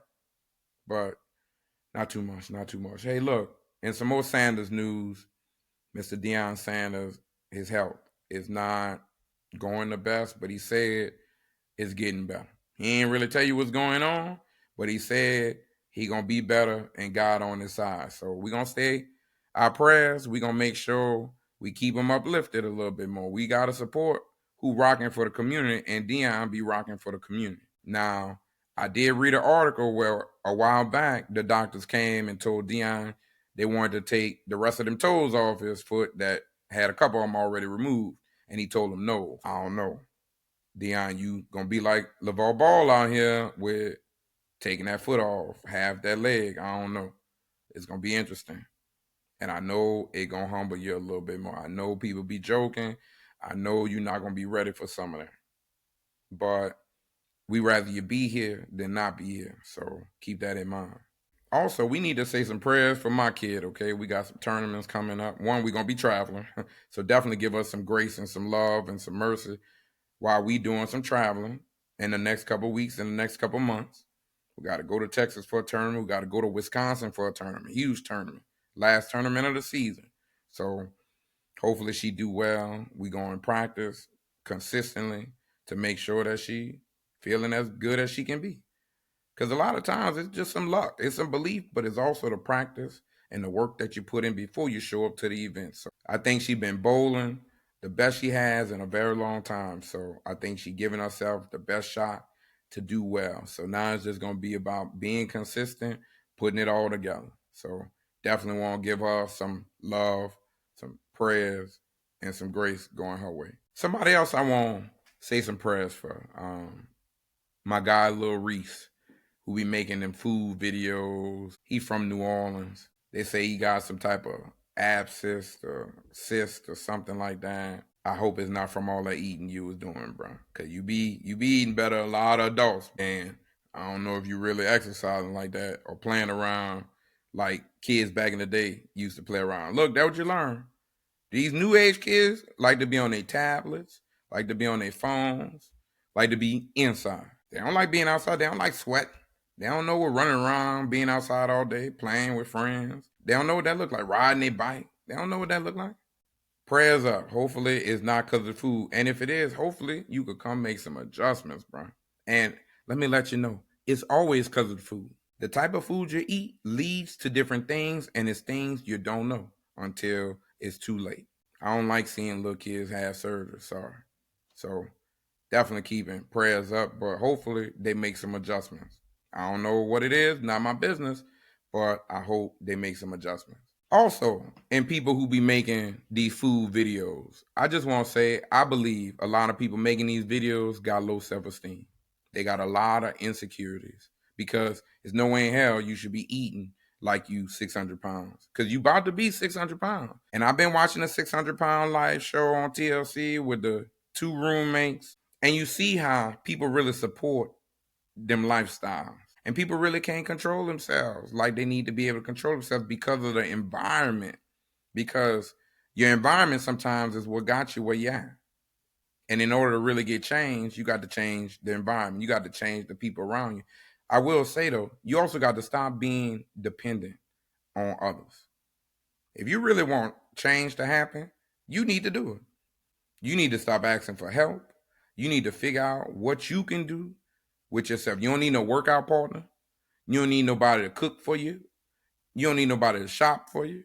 But not too much. Hey, look, in some more Sanders news, Mr. Deion Sanders, his health is not going the best, but he said it's getting better. He ain't really tell you what's going on, but he said he going to be better and God on his side. So we going to stay our prayers. We going to make sure we keep him uplifted a little bit more. We got to support who rocking for the community, and Deion be rocking for the community. Now, I did read an article where a while back, the doctors came and told Deion they wanted to take the rest of them toes off his foot that had a couple of them already removed. And he told them, no, I don't know. Deion, you going to be like LeVar Ball out here with taking that foot off, half that leg. I don't know. It's going to be interesting. And I know it going to humble you a little bit more. I know people be joking. I know you're not going to be ready for some of that. But we rather you be here than not be here. So keep that in mind. Also, we need to say some prayers for my kid, okay? We got some tournaments coming up. One, we're going to be traveling. So definitely give us some grace and some love and some mercy while we doing some traveling in the next couple of weeks, in the next couple of months. We got to go to Texas for a tournament. We got to go to Wisconsin for a tournament, huge tournament, last tournament of the season. So hopefully she do well. We go in practice consistently to make sure that she feeling as good as she can be. Because a lot of times it's just some luck, it's some belief, but it's also the practice and the work that you put in before you show up to the event. So I think she's been bowling the best she has in a very long time. So I think she's giving herself the best shot to do well. So now it's just going to be about being consistent, putting it all together. So definitely want to give her some love, some prayers, and some grace going her way. Somebody else I want to say some prayers for. My guy Lil Reese, who be making them food videos. He from New Orleans. They say he got some type of abscess or cyst or something like that. I hope it's not from all that eating you was doing, bro. Cause you be eating better a lot of adults, and I don't know if you really exercising like that or playing around like kids back in the day used to play around. Look, that's what you learn. These new age kids like to be on their tablets, like to be on their phones, like to be inside. They don't like being outside. They don't like sweat. They don't know what running around, being outside all day, playing with friends. They don't know what that look like, riding their bike. They don't know what that look like. Prayers up. Hopefully it's not because of food. And if it is, hopefully you could come make some adjustments, bro. And let me let you know, it's always because of the food. The type of food you eat leads to different things, and it's things you don't know until it's too late. I don't like seeing little kids have surgery, sorry. So definitely keeping prayers up, but hopefully they make some adjustments. I don't know what it is, not my business, but I hope they make some adjustments. Also, and people who be making these food videos, I just want to say, I believe a lot of people making these videos got low self-esteem. They got a lot of insecurities because there's no way in hell you should be eating like you 600 pounds because you about to be 600 pounds. And I've been watching a 600-pound live show on TLC with the two roommates, and you see how people really support them lifestyles. And people really can't control themselves like they need to be able to control themselves because of the environment. Because your environment sometimes is what got you where you at. And in order to really get change, you got to change the environment. You got to change the people around you. I will say, though, you also got to stop being dependent on others. If you really want change to happen, you need to do it. You need to stop asking for help. You need to figure out what you can do with yourself. You don't need no workout partner. You don't need nobody to cook for you. You don't need nobody to shop for you.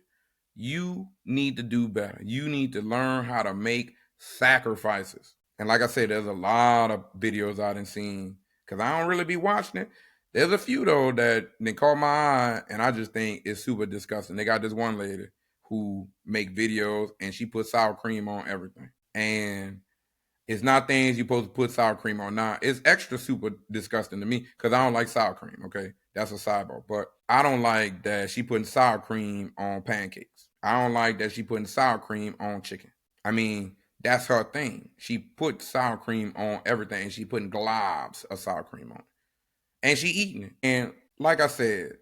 You need to do better. You need to learn how to make sacrifices. And like I said, there's a lot of videos I done seen because I don't really be watching it. There's a few, though, that they caught my eye, and I just think it's super disgusting. They got this one lady who make videos, and she puts sour cream on everything. And it's not things you're supposed to put sour cream on. Now, it's extra super disgusting to me because I don't like sour cream, okay? That's a sidebar. But I don't like that she putting sour cream on pancakes. I don't like that she putting sour cream on chicken. I mean, that's her thing. She put sour cream on everything. She putting globs of sour cream on it. And she eating it. And like I said,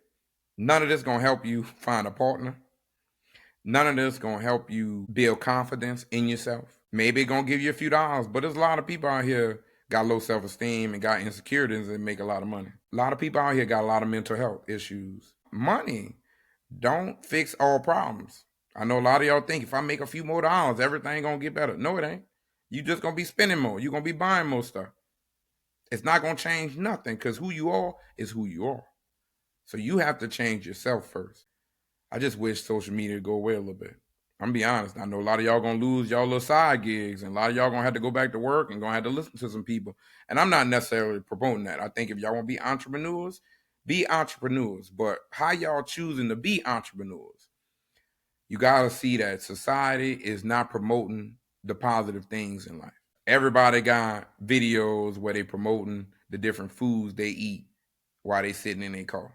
none of this going to help you find a partner. None of this going to help you build confidence in yourself. Maybe it's going to give you a few dollars, but there's a lot of people out here got low self-esteem and got insecurities and make a lot of money. A lot of people out here got a lot of mental health issues. Money don't fix all problems. I know a lot of y'all think if I make a few more dollars, everything going to get better. No, it ain't. You just going to be spending more. You're going to be buying more stuff. It's not going to change nothing because who you are is who you are. So you have to change yourself first. I just wish social media would go away a little bit. I'm gonna be honest. I know a lot of y'all gonna lose y'all little side gigs, and a lot of y'all gonna have to go back to work and gonna have to listen to some people. And I'm not necessarily promoting that. I think if y'all want to be entrepreneurs, be entrepreneurs. But how y'all choosing to be entrepreneurs? You gotta see that society is not promoting the positive things in life. Everybody got videos where they promoting the different foods they eat while they sitting in their car.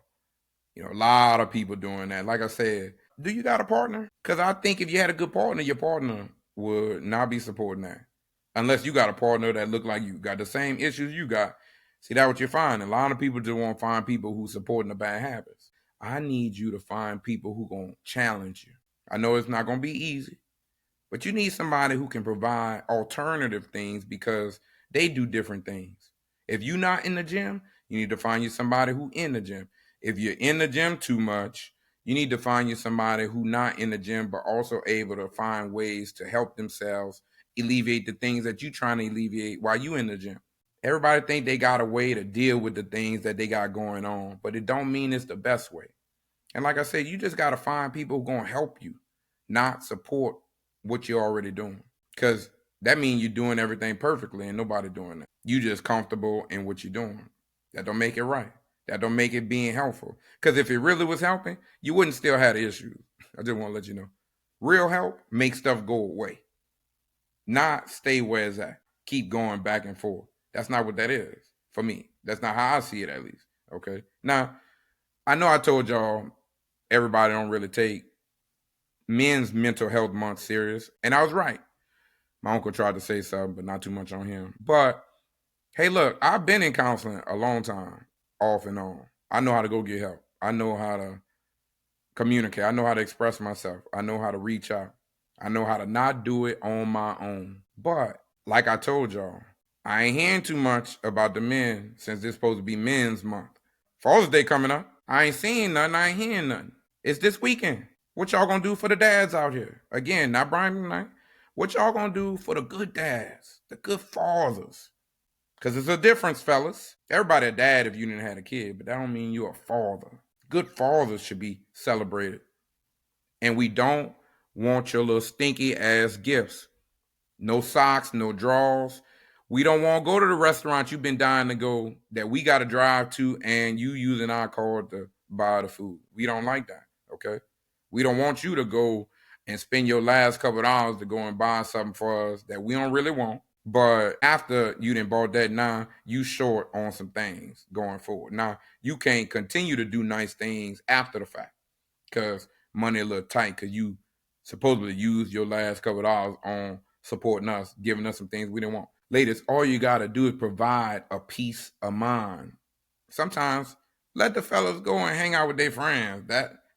You know, a lot of people doing that. Like I said, do you got a partner? Because I think if you had a good partner, your partner would not be supporting that. Unless you got a partner that look like you, got the same issues you got. See, that's what you're finding. A lot of people just want to find people who supporting the bad habits. I need you to find people who going to challenge you. I know it's not going to be easy, but you need somebody who can provide alternative things because they do different things. If you're not in the gym, You need to find you somebody who in the gym. If you're in the gym too much, you need to find you somebody who not in the gym, but also able to find ways to help themselves alleviate the things that you're trying to alleviate while you in the gym. Everybody think they got a way to deal with the things that they got going on, but it don't mean it's the best way. And like I said, you just got to find people who going to help you, not support what you're already doing. Because that means you're doing everything perfectly and nobody doing that. You just comfortable in what you're doing. That don't make it right. That don't make it being helpful. Because if it really was helping, you wouldn't still have the issues. I just want to let you know. Real help makes stuff go away. Not stay where it's at. Keep going back and forth. That's not what that is for me. That's not how I see it, at least. Okay? Now, I know I told y'all everybody don't really take Men's Mental Health Month serious, and I was right. My uncle tried to say something, but not too much on him. But, hey, look, I've been in counseling a long time, off and on. I know how to go get help. I know how to communicate. I know how to express myself. I know how to reach out. I know how to not do it on my own. But, like I told y'all, I ain't hearing too much about the men since this supposed to be Men's Month. Father's Day coming up. I ain't seeing nothing. I ain't hearing nothing. It's this weekend. What y'all gonna do for the dads out here? Again, not Brian tonight. What y'all gonna do for the good dads, the good fathers? Because there's a difference, fellas. Everybody a dad if you didn't have a kid, but that don't mean you're a father. Good fathers should be celebrated. And we don't want your little stinky ass gifts. No socks, no drawers. We don't want to go to the restaurant you've been dying to go that we got to drive to and you using our card to buy the food. We don't like that, okay? We don't want you to go and spend your last couple of dollars to go and buy something for us that we don't really want. But after you done bought that, now you short on some things going forward. Now, you can't continue to do nice things after the fact because money a little tight because you supposedly used your last couple of dollars on supporting us, giving us some things we didn't want. Ladies, all you got to do is provide a peace of mind. Sometimes let the fellas go and hang out with their friends.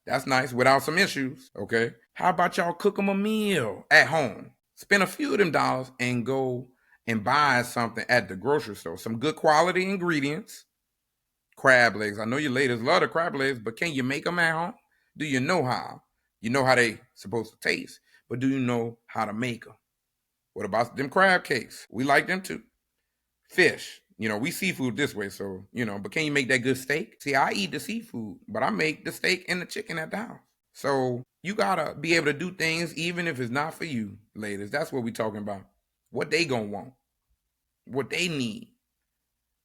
That's nice without some issues, okay? How about y'all cook them a meal at home? Spend a few of them dollars and go and buy something at the grocery store. Some good quality ingredients. Crab legs. I know you ladies love the crab legs, but can you make them at home? Do you know how? You know how they supposed to taste, but do you know how to make them? What about them crab cakes? We like them too. Fish. You know, we seafood this way, so, but can you make that good steak? See, I eat the seafood, but I make the steak and the chicken at the house. So you gotta be able to do things even if it's not for you, ladies. That's what we talking about. What they gonna want. What they need.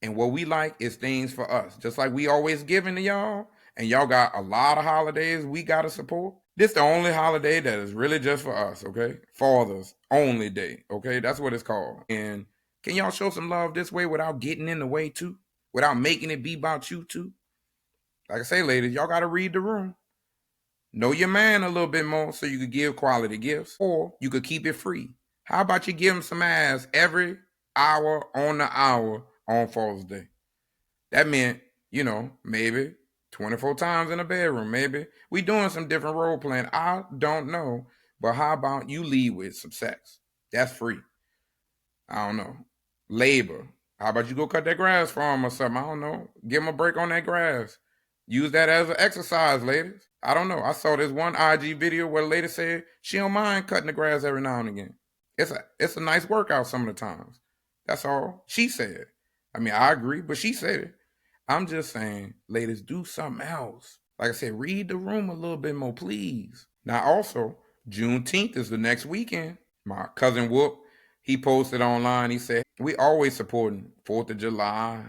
And what we like is things for us. Just like we always giving to y'all, and y'all got a lot of holidays we gotta support. This the only holiday that is really just for us, okay? Father's only day, okay? That's what it's called. And can y'all show some love this way without getting in the way too? Without making it be about you too? Like I say, ladies, y'all got to read the room. Know your man a little bit more so you could give quality gifts, or you could keep it free. How about you give him some ass every hour on the hour on Father's Day? That meant, maybe 24 times in a bedroom, maybe. We doing some different role playing. I don't know. But how about you lead with some sex? That's free. I don't know. Labor. How about you go cut that grass for him or something? I don't know. Give him a break on that grass. Use that as an exercise, ladies. I don't know. I saw this one IG video where the lady said she don't mind cutting the grass every now and again. It's a nice workout some of the times. That's all she said. I mean, I agree, but she said it. I'm just saying, ladies, do something else. Like I said, read the room a little bit more, please. Now, also, Juneteenth is the next weekend. My cousin Whoop, he posted online. He said, we always supporting 4th of July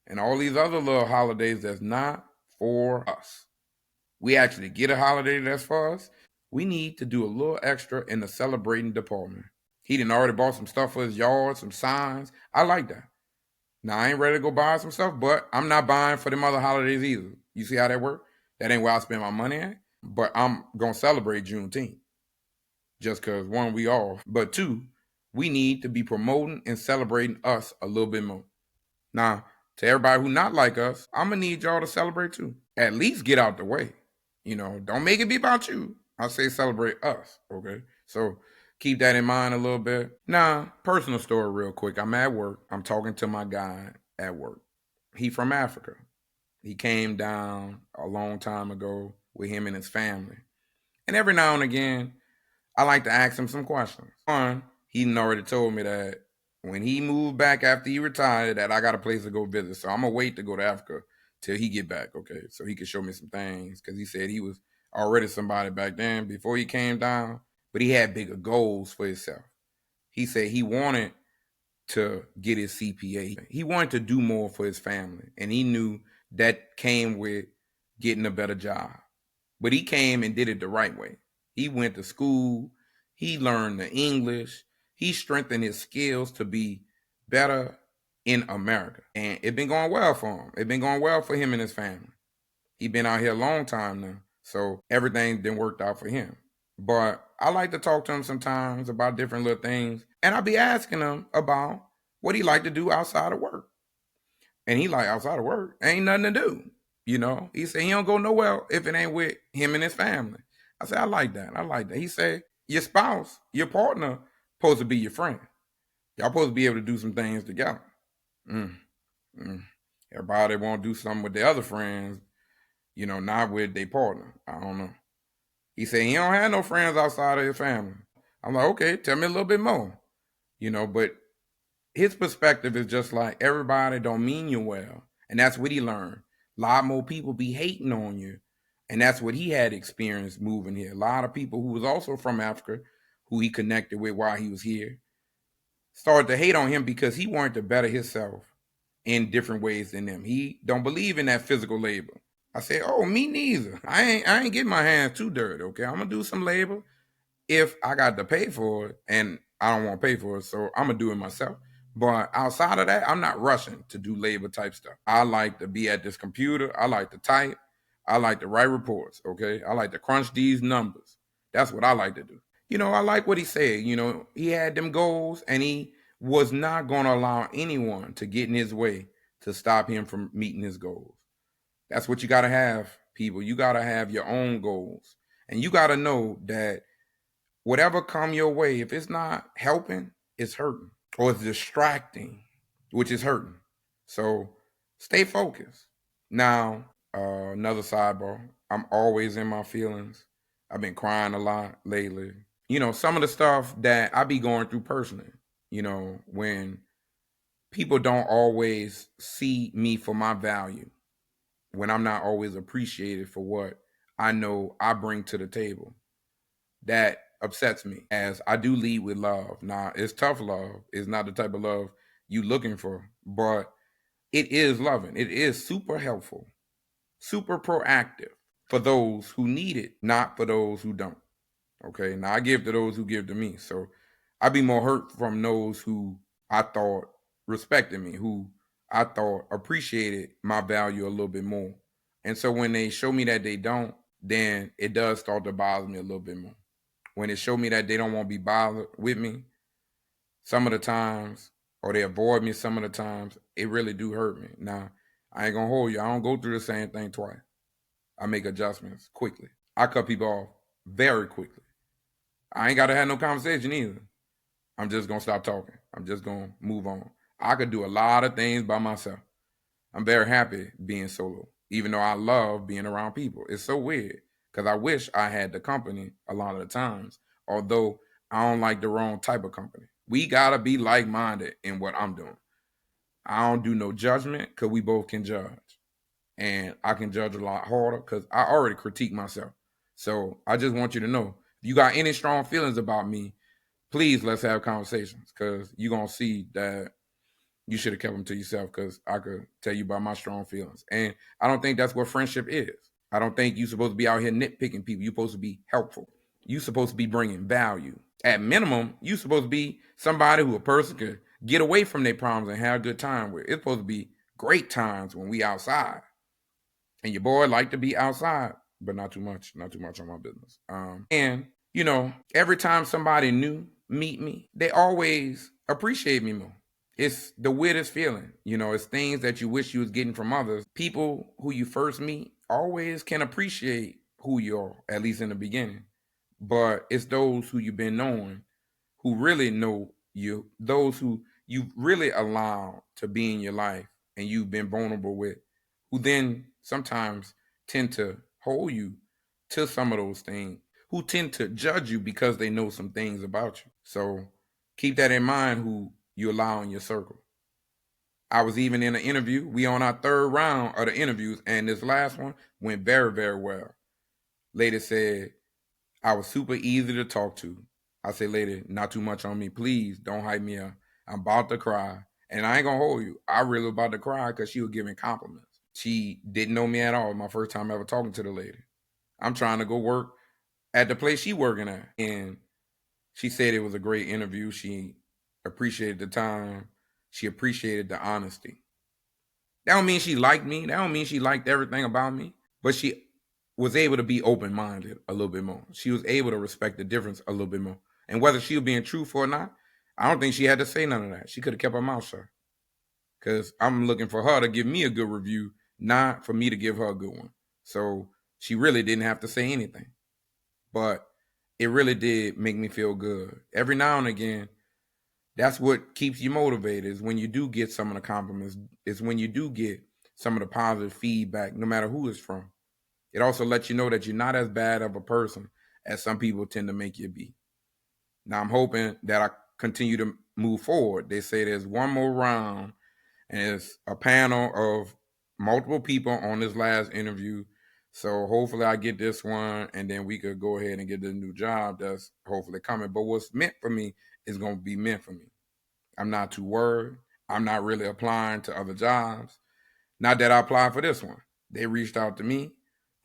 and all these other little holidays that's not for us. We actually get a holiday that's for us. We need to do a little extra in the celebrating department. He done already bought some stuff for his yard, some signs. I like that. Now, I ain't ready to go buy some stuff, but I'm not buying for them other holidays either. You see how that work? That ain't where I spend my money at. But I'm going to celebrate Juneteenth. Just because, one, we off. But two, we need to be promoting and celebrating us a little bit more. Now, to everybody who not like us, I'm going to need y'all to celebrate too. At least get out the way. Don't make it be about you. I say celebrate us, okay? So keep that in mind a little bit. Now, personal story real quick. I'm at work. I'm talking to my guy at work, He from Africa. He came down a long time ago with him and his family. And every now and again, I like to ask him some questions. One, he already told me that when he moved back after he retired, that I got a place to go visit. So I'm gonna wait to go to Africa till he get back, okay? So he could show me some things, because he said he was already somebody back then before he came down, but he had bigger goals for himself. He said he wanted to get his CPA. He wanted to do more for his family, and he knew that came with getting a better job. But he came and did it the right way. He went to school. He learned the English. He strengthened his skills to be better in America. And it's been going well for him. It's been going well for him and his family. He's been out here a long time now. So everything's been worked out for him. But I like to talk to him sometimes about different little things. And I'll be asking him about what he like to do outside of work. And he like, outside of work, ain't nothing to do. You know, he said he don't go nowhere if it ain't with him and his family. I said, I like that. I like that. He said, your spouse, your partner, supposed to be your friend. Y'all supposed to be able to do some things together. Everybody want to do something with their other friends, you know, not with their partner. I don't know. He said he don't have no friends outside of his family. I'm like, okay, tell me a little bit more. You know, but his perspective is just like, everybody don't mean you well. And that's what he learned. A lot more people be hating on you. And that's what he had experienced moving here. A lot of people who was also from Africa, who he connected with while he was here, started to hate on him because he wanted to better himself in different ways than them. He don't believe in that physical labor. I said, oh, me neither. I ain't getting my hands too dirty, okay? I'm going to do some labor if I got to pay for it, and I don't want to pay for it, so I'm going to do it myself. But outside of that, I'm not rushing to do labor type stuff. I like to be at this computer. I like to type. I like to write reports, okay? I like to crunch these numbers. That's what I like to do. You know, I like what he said. You know, he had them goals, and he was not going to allow anyone to get in his way to stop him from meeting his goals. That's what you got to have, people. You got to have your own goals. And you got to know that whatever come your way, if it's not helping, it's hurting. Or it's distracting, which is hurting. So stay focused. Now, another sidebar. I'm always in my feelings. I've been crying a lot lately. You know, some of the stuff that I be going through personally, you know, when people don't always see me for my value, when I'm not always appreciated for what I know I bring to the table, that upsets me, as I do lead with love. Now, it's tough love. It's not the type of love you looking for, but it is loving. It is super helpful, super proactive for those who need it, not for those who don't. Okay, now I give to those who give to me. So I be more hurt from those who I thought respected me, who I thought appreciated my value a little bit more. And so when they show me that they don't, then it does start to bother me a little bit more. When it show me that they don't want to be bothered with me some of the times, or they avoid me some of the times, it really do hurt me. Now, I ain't gonna hold you. I don't go through the same thing twice. I make adjustments quickly. I cut people off very quickly. I ain't got to have no conversation either. I'm just going to stop talking. I'm just going to move on. I could do a lot of things by myself. I'm very happy being solo, even though I love being around people. It's so weird, because I wish I had the company a lot of the times, although I don't like the wrong type of company. We got to be like-minded in what I'm doing. I don't do no judgment, because we both can judge. And I can judge a lot harder because I already critique myself. So I just want you to know, if you got any strong feelings about me, please let's have conversations, because you're going to see that you should have kept them to yourself, because I could tell you about my strong feelings. And I don't think that's what friendship is. I don't think you're supposed to be out here nitpicking people. You're supposed to be helpful. You're supposed to be bringing value. At minimum, you're supposed to be somebody who a person could get away from their problems and have a good time with. It's supposed to be great times when we outside. And your boy like to be outside, but not too much on my business. And, you know, every time somebody new meet me, they always appreciate me more. It's the weirdest feeling. You know, it's things that you wish you was getting from others. People who you first meet always can appreciate who you are, at least in the beginning. But it's those who you've been knowing who really know you, those who you really allow to be in your life, and you've been vulnerable with, who then sometimes tend to hold you to some of those things, who tend to judge you because they know some things about you. So keep that in mind who you allow in your circle. I was even in an interview. We on our third round of the interviews, and this last one went very, very well. Lady said, I was super easy to talk to. I said, lady, not too much on me. Please don't hype me up. I'm about to cry. And I ain't going to hold you. I really about to cry because she was giving compliments. She didn't know me at all. My first time ever talking to the lady. I'm trying to go work at the place she working at. And she said it was a great interview. She appreciated the time. She appreciated the honesty. That don't mean she liked me. That don't mean she liked everything about me. But she was able to be open-minded a little bit more. She was able to respect the difference a little bit more. And whether she was being truthful or not, I don't think she had to say none of that. She could have kept her mouth shut. Because I'm looking for her to give me a good review, not for me to give her a good one. So she really didn't have to say anything. But it really did make me feel good. Every now and again, that's what keeps you motivated, is when you do get some of the compliments, is when you do get some of the positive feedback, no matter who it's from. It also lets you know that you're not as bad of a person as some people tend to make you be. Now, I'm hoping that I continue to move forward. They say there's one more round, and it's a panel of multiple people on this last interview. So hopefully I get this one, and then we could go ahead and get the new job that's hopefully coming. But what's meant for me is going to be meant for me. I'm not too worried. I'm not really applying to other jobs. Not that I applied for this one. They reached out to me,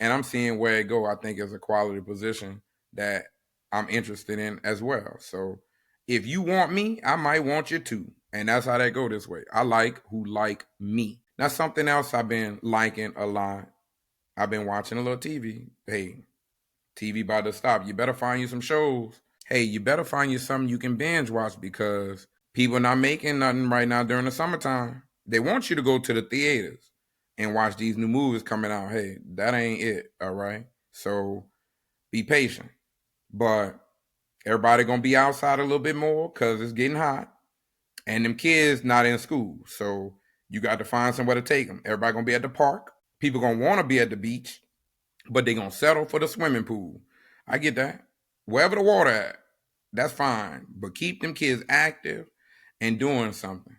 and I'm seeing where it go. I think it's a quality position that I'm interested in as well. So if you want me, I might want you too. And that's how that go this way. I like who like me. Now, something else I've been liking a lot. I've been watching a little TV. Hey, TV about to stop. You better find you some shows. Hey, you better find you something you can binge watch, because people not making nothing right now during the summertime. They want you to go to the theaters and watch these new movies coming out. Hey, that ain't it, all right? So be patient. But everybody going to be outside a little bit more because it's getting hot. And them kids not in school. So you got to find somewhere to take them. Everybody going to be at the park. People going to want to be at the beach, but they going to settle for the swimming pool. I get that. Wherever the water at, that's fine. But keep them kids active and doing something.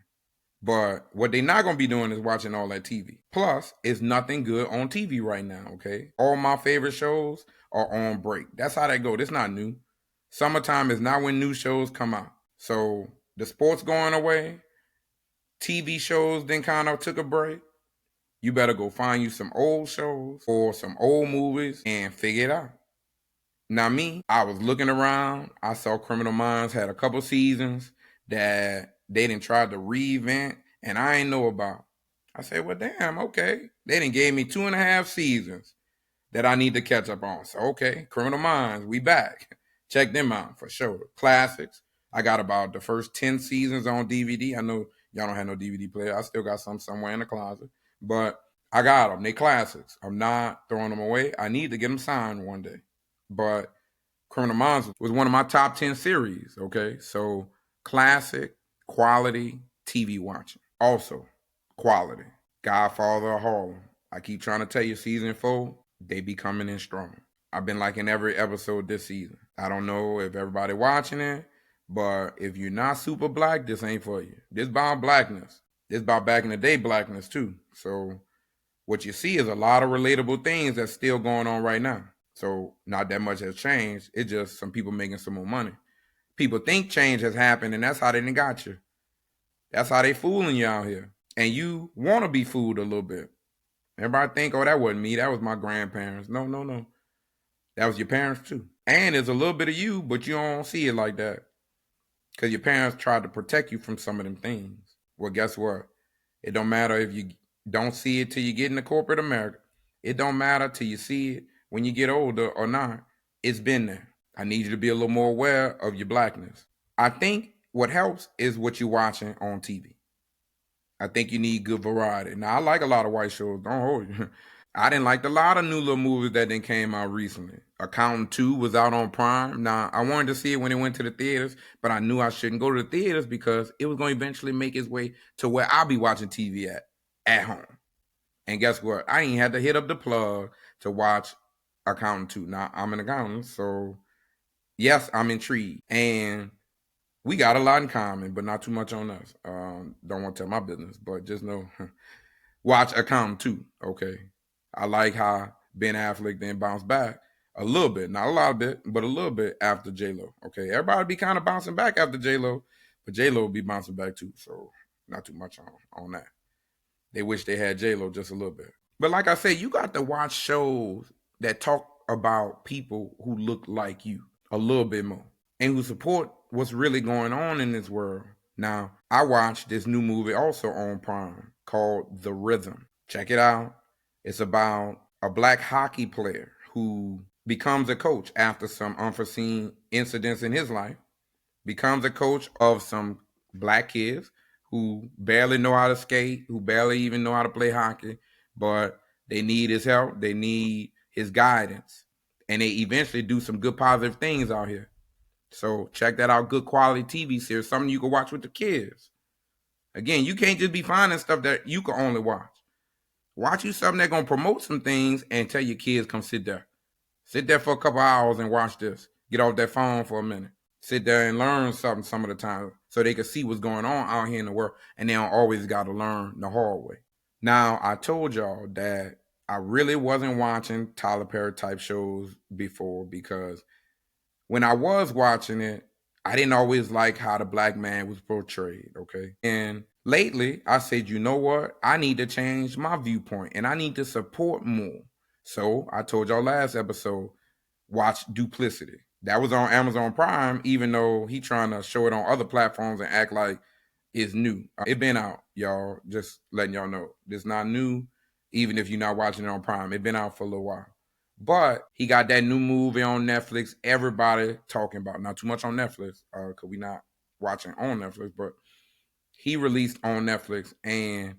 But what they not going to be doing is watching all that TV. Plus, it's nothing good on TV right now, okay? All my favorite shows are on break. That's how that go. That's not new. Summertime is not when new shows come out. So the sports going away. TV shows then kind of took a break. You better go find you some old shows or some old movies and figure it out. Now me, I was looking around. I saw Criminal Minds had a couple seasons that they didn't try to reinvent, and I ain't know about. I said, well, damn, okay. They done gave me 2.5 seasons that I need to catch up on. So, okay, Criminal Minds, we back. Check them out for sure. Classics. I got about the first 10 seasons on DVD. I know y'all don't have no DVD player. I still got some somewhere in the closet. But I got them. They classics. I'm not throwing them away. I need to get them signed one day. But Criminal Minds was one of my top 10 series, okay? So, classic, quality TV watching. Also, quality. Godfather of Harlem. I keep trying to tell you, season 4, they be coming in strong. I've been liking every episode this season. I don't know if everybody watching it, but if you're not super black, this ain't for you. This about blackness. This about back in the day blackness too. So what you see is a lot of relatable things that's still going on right now. So not that much has changed. It's just some people making some more money. People think change has happened, and that's how they done got you. That's how they fooling you out here. And you want to be fooled a little bit. Everybody think, oh, that wasn't me. That was my grandparents. No. That was your parents too. And there's a little bit of you, but you don't see it like that. Because your parents tried to protect you from some of them things. Well, guess what? It don't matter if you don't see it till you get into corporate America. It don't matter till you see it when you get older or not. It's been there. I need you to be a little more aware of your blackness. I think what helps is what you're watching on TV. I think you need good variety. Now, I like a lot of white shows. Don't hold you. I didn't like a lot of new little movies that then came out recently. Accountant 2 was out on Prime. Now, I wanted to see it when it went to the theaters, but I knew I shouldn't go to the theaters because it was going to eventually make its way to where I'll be watching TV at. at home. And guess what? I ain't had to hit up the plug to watch Accountant 2. Now, I'm an accountant, so yes, I'm intrigued. And we got a lot in common, but not too much on us. Don't want to tell my business, but just know, watch Accountant 2, okay? I like how Ben Affleck then bounced back a little bit, not a lot of it, but a little bit after J-Lo, okay? Everybody be kind of bouncing back after J-Lo, but J-Lo will be bouncing back too, so not too much on that. They wish they had J-Lo just a little bit. But like I said, you got to watch shows that talk about people who look like you a little bit more and who support what's really going on in this world. Now, I watched this new movie also on Prime called The Rhythm. Check it out. It's about a black hockey player who becomes a coach after some unforeseen incidents in his life, becomes a coach of some black kids who barely know how to skate, who barely even know how to play hockey, but they need his help. They need his guidance. And they eventually do some good positive things out here. So check that out. Good quality TV series. Something you can watch with the kids. Again, you can't just be finding stuff that you can only watch. Watch you something that's going to promote some things and tell your kids, come sit there. Sit there for a couple hours and watch this. Get off that phone for a minute. Sit there and learn something some of the time so they can see what's going on out here in the world. And they don't always got to learn the hard way. Now, I told y'all that I really wasn't watching Tyler Perry type shows before because when I was watching it, I didn't always like how the black man was portrayed, okay? And lately, I said, you know what? I need to change my viewpoint and I need to support more. So I told y'all last episode, watch Duplicity. That was on Amazon Prime, even though he trying to show it on other platforms and act like it's new. It been out, y'all. Just letting y'all know. It's not new, even if you're not watching it on Prime. It been out for a little while. But he got that new movie on Netflix. Everybody talking about. Not too much on Netflix, because we not watching on Netflix. But he released on Netflix, and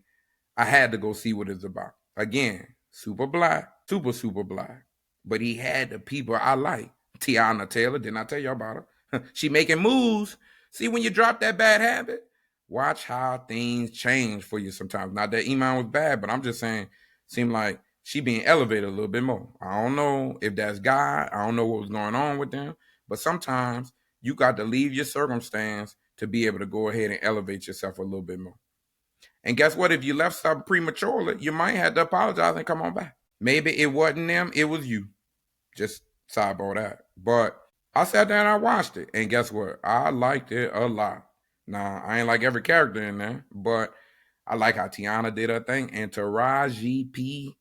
I had to go see what it's about. Again, super black, super black. But he had the people I like. Tiana Taylor, didn't I tell y'all about her? She making moves. See, when you drop that bad habit, watch how things change for you sometimes. Not that Iman was bad, but I'm just saying, seemed like she being elevated a little bit more. I don't know if that's God. I don't know what was going on with them. But sometimes you got to leave your circumstance to be able to go ahead and elevate yourself a little bit more. And guess what? If you left something prematurely, you might have to apologize and come on back. Maybe it wasn't them, it was you. Just sidebar that. But I sat down and I watched it. And guess what? I liked it a lot. Now, I ain't like every character in there, but I like how Tiana did her thing. And Taraji P,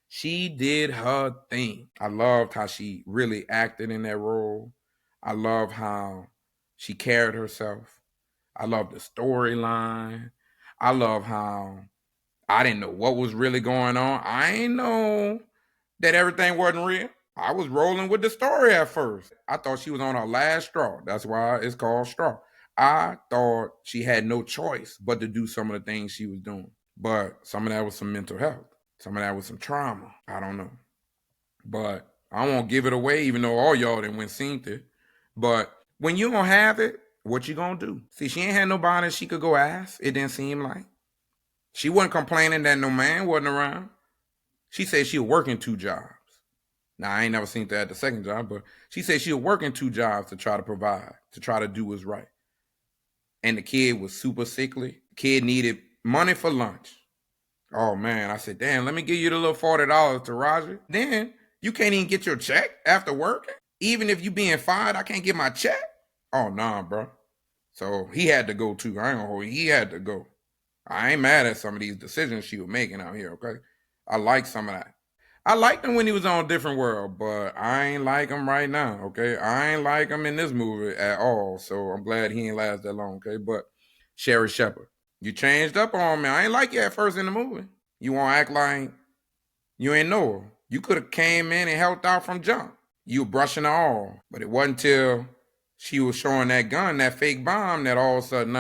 she did her thing. I loved how she really acted in that role. I love how she carried herself. I love the storyline. I love how I didn't know what was really going on. I ain't know that everything wasn't real. I was rolling with the story at first. I thought she was on her last straw. That's why it's called straw. I thought she had no choice but to do some of the things she was doing. But some of that was some mental health. Some of that was some trauma. I don't know. But I won't give it away, even though all y'all didn't went seen it. But when you don't have it, what you gonna do? See, she ain't had nobody she could go ask. It didn't seem like. She wasn't complaining that no man wasn't around. She said she was working 2 jobs. Now, I ain't never seen that at the second job, but she said she was working 2 jobs to try to provide, to try to do what's right. And the kid was super sickly. The kid needed money for lunch. Oh, man. I said, damn, let me give you the little $40 to Roger. Then you can't even get your check after working. Even if you being fired, I can't get my check. Oh, nah, bro. So he had to go too. I ain't gonna hold you. He had to go. I ain't mad at some of these decisions she was making out here, okay? I like some of that. I liked him when he was on A Different World, but I ain't like him right now, okay? I ain't like him in this movie at all, so I'm glad he ain't last that long, okay? But Sherry Shepherd, you changed up on me. I ain't like you at first in the movie. You want to act like you ain't know her. You could have came in and helped out from jump. You were brushing her off, but it wasn't until she was showing that gun, that fake bomb, that all of a sudden,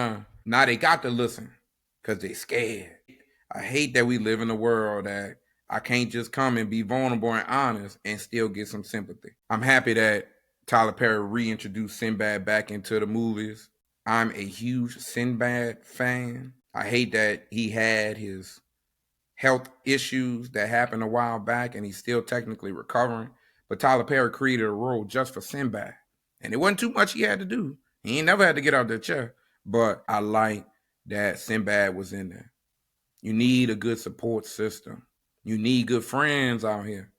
now they got to listen because they scared. I hate that we live in a world that I can't just come and be vulnerable and honest and still get some sympathy. I'm happy that Tyler Perry reintroduced Sinbad back into the movies. I'm a huge Sinbad fan. I hate that he had his health issues that happened a while back, and he's still technically recovering. But Tyler Perry created a role just for Sinbad. And it wasn't too much he had to do. He ain't never had to get out that chair. But I like that Sinbad was in there. You need a good support system. You need good friends out here.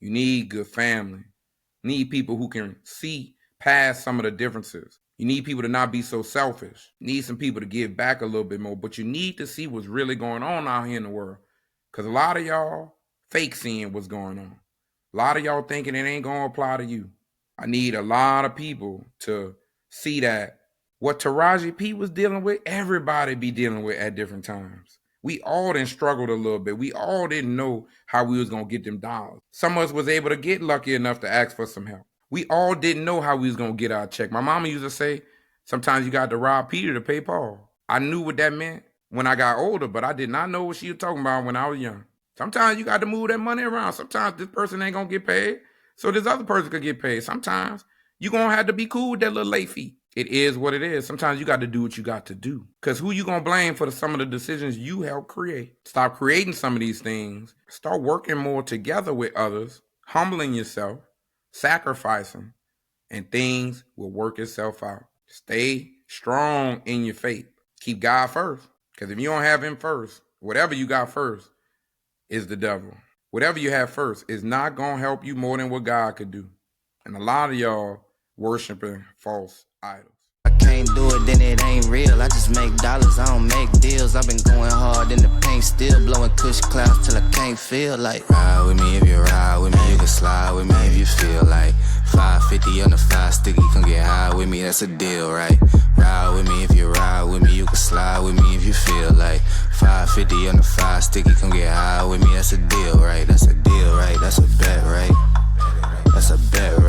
You need good family. You need people who can see past some of the differences. You need people to not be so selfish. You need some people to give back a little bit more. But you need to see what's really going on out here in the world. Because a lot of y'all fake seeing what's going on. A lot of y'all thinking it ain't going to apply to you. I need a lot of people to see that what Taraji P was dealing with, everybody be dealing with at different times. We all done struggled a little bit. We all didn't know how we was going to get them dollars. Some of us was able to get lucky enough to ask for some help. We all didn't know how we was going to get our check. My mama used to say, sometimes you got to rob Peter to pay Paul. I knew what that meant when I got older, but I did not know what she was talking about when I was young. Sometimes you got to move that money around. Sometimes this person ain't going to get paid, so this other person could get paid. Sometimes you're going to have to be cool with that little late fee. It is what it is. Sometimes you got to do what you got to do. Because who you going to blame for some of the decisions you helped create? Stop creating some of these things. Start working more together with others, humbling yourself, sacrificing, and things will work itself out. Stay strong in your faith. Keep God first. Because if you don't have him first, whatever you got first is the devil. Whatever you have first is not going to help you more than what God could do. And a lot of y'all worshiping false idols. I can't do it, then it ain't real. I just make dollars, I don't make deals. I've been going hard in the paint, still blowing kush clouds till I can't feel like. Ride with me if you ride with me, you can slide with me if you feel like. 550 on the 5 sticky, come get high with me, that's a deal, right? Ride with me if you ride with me, you can slide with me if you feel like. 550 on the 5 sticky, come get high with me, that's a deal, right? That's a deal, right? That's a bet, right? That's a bet, right?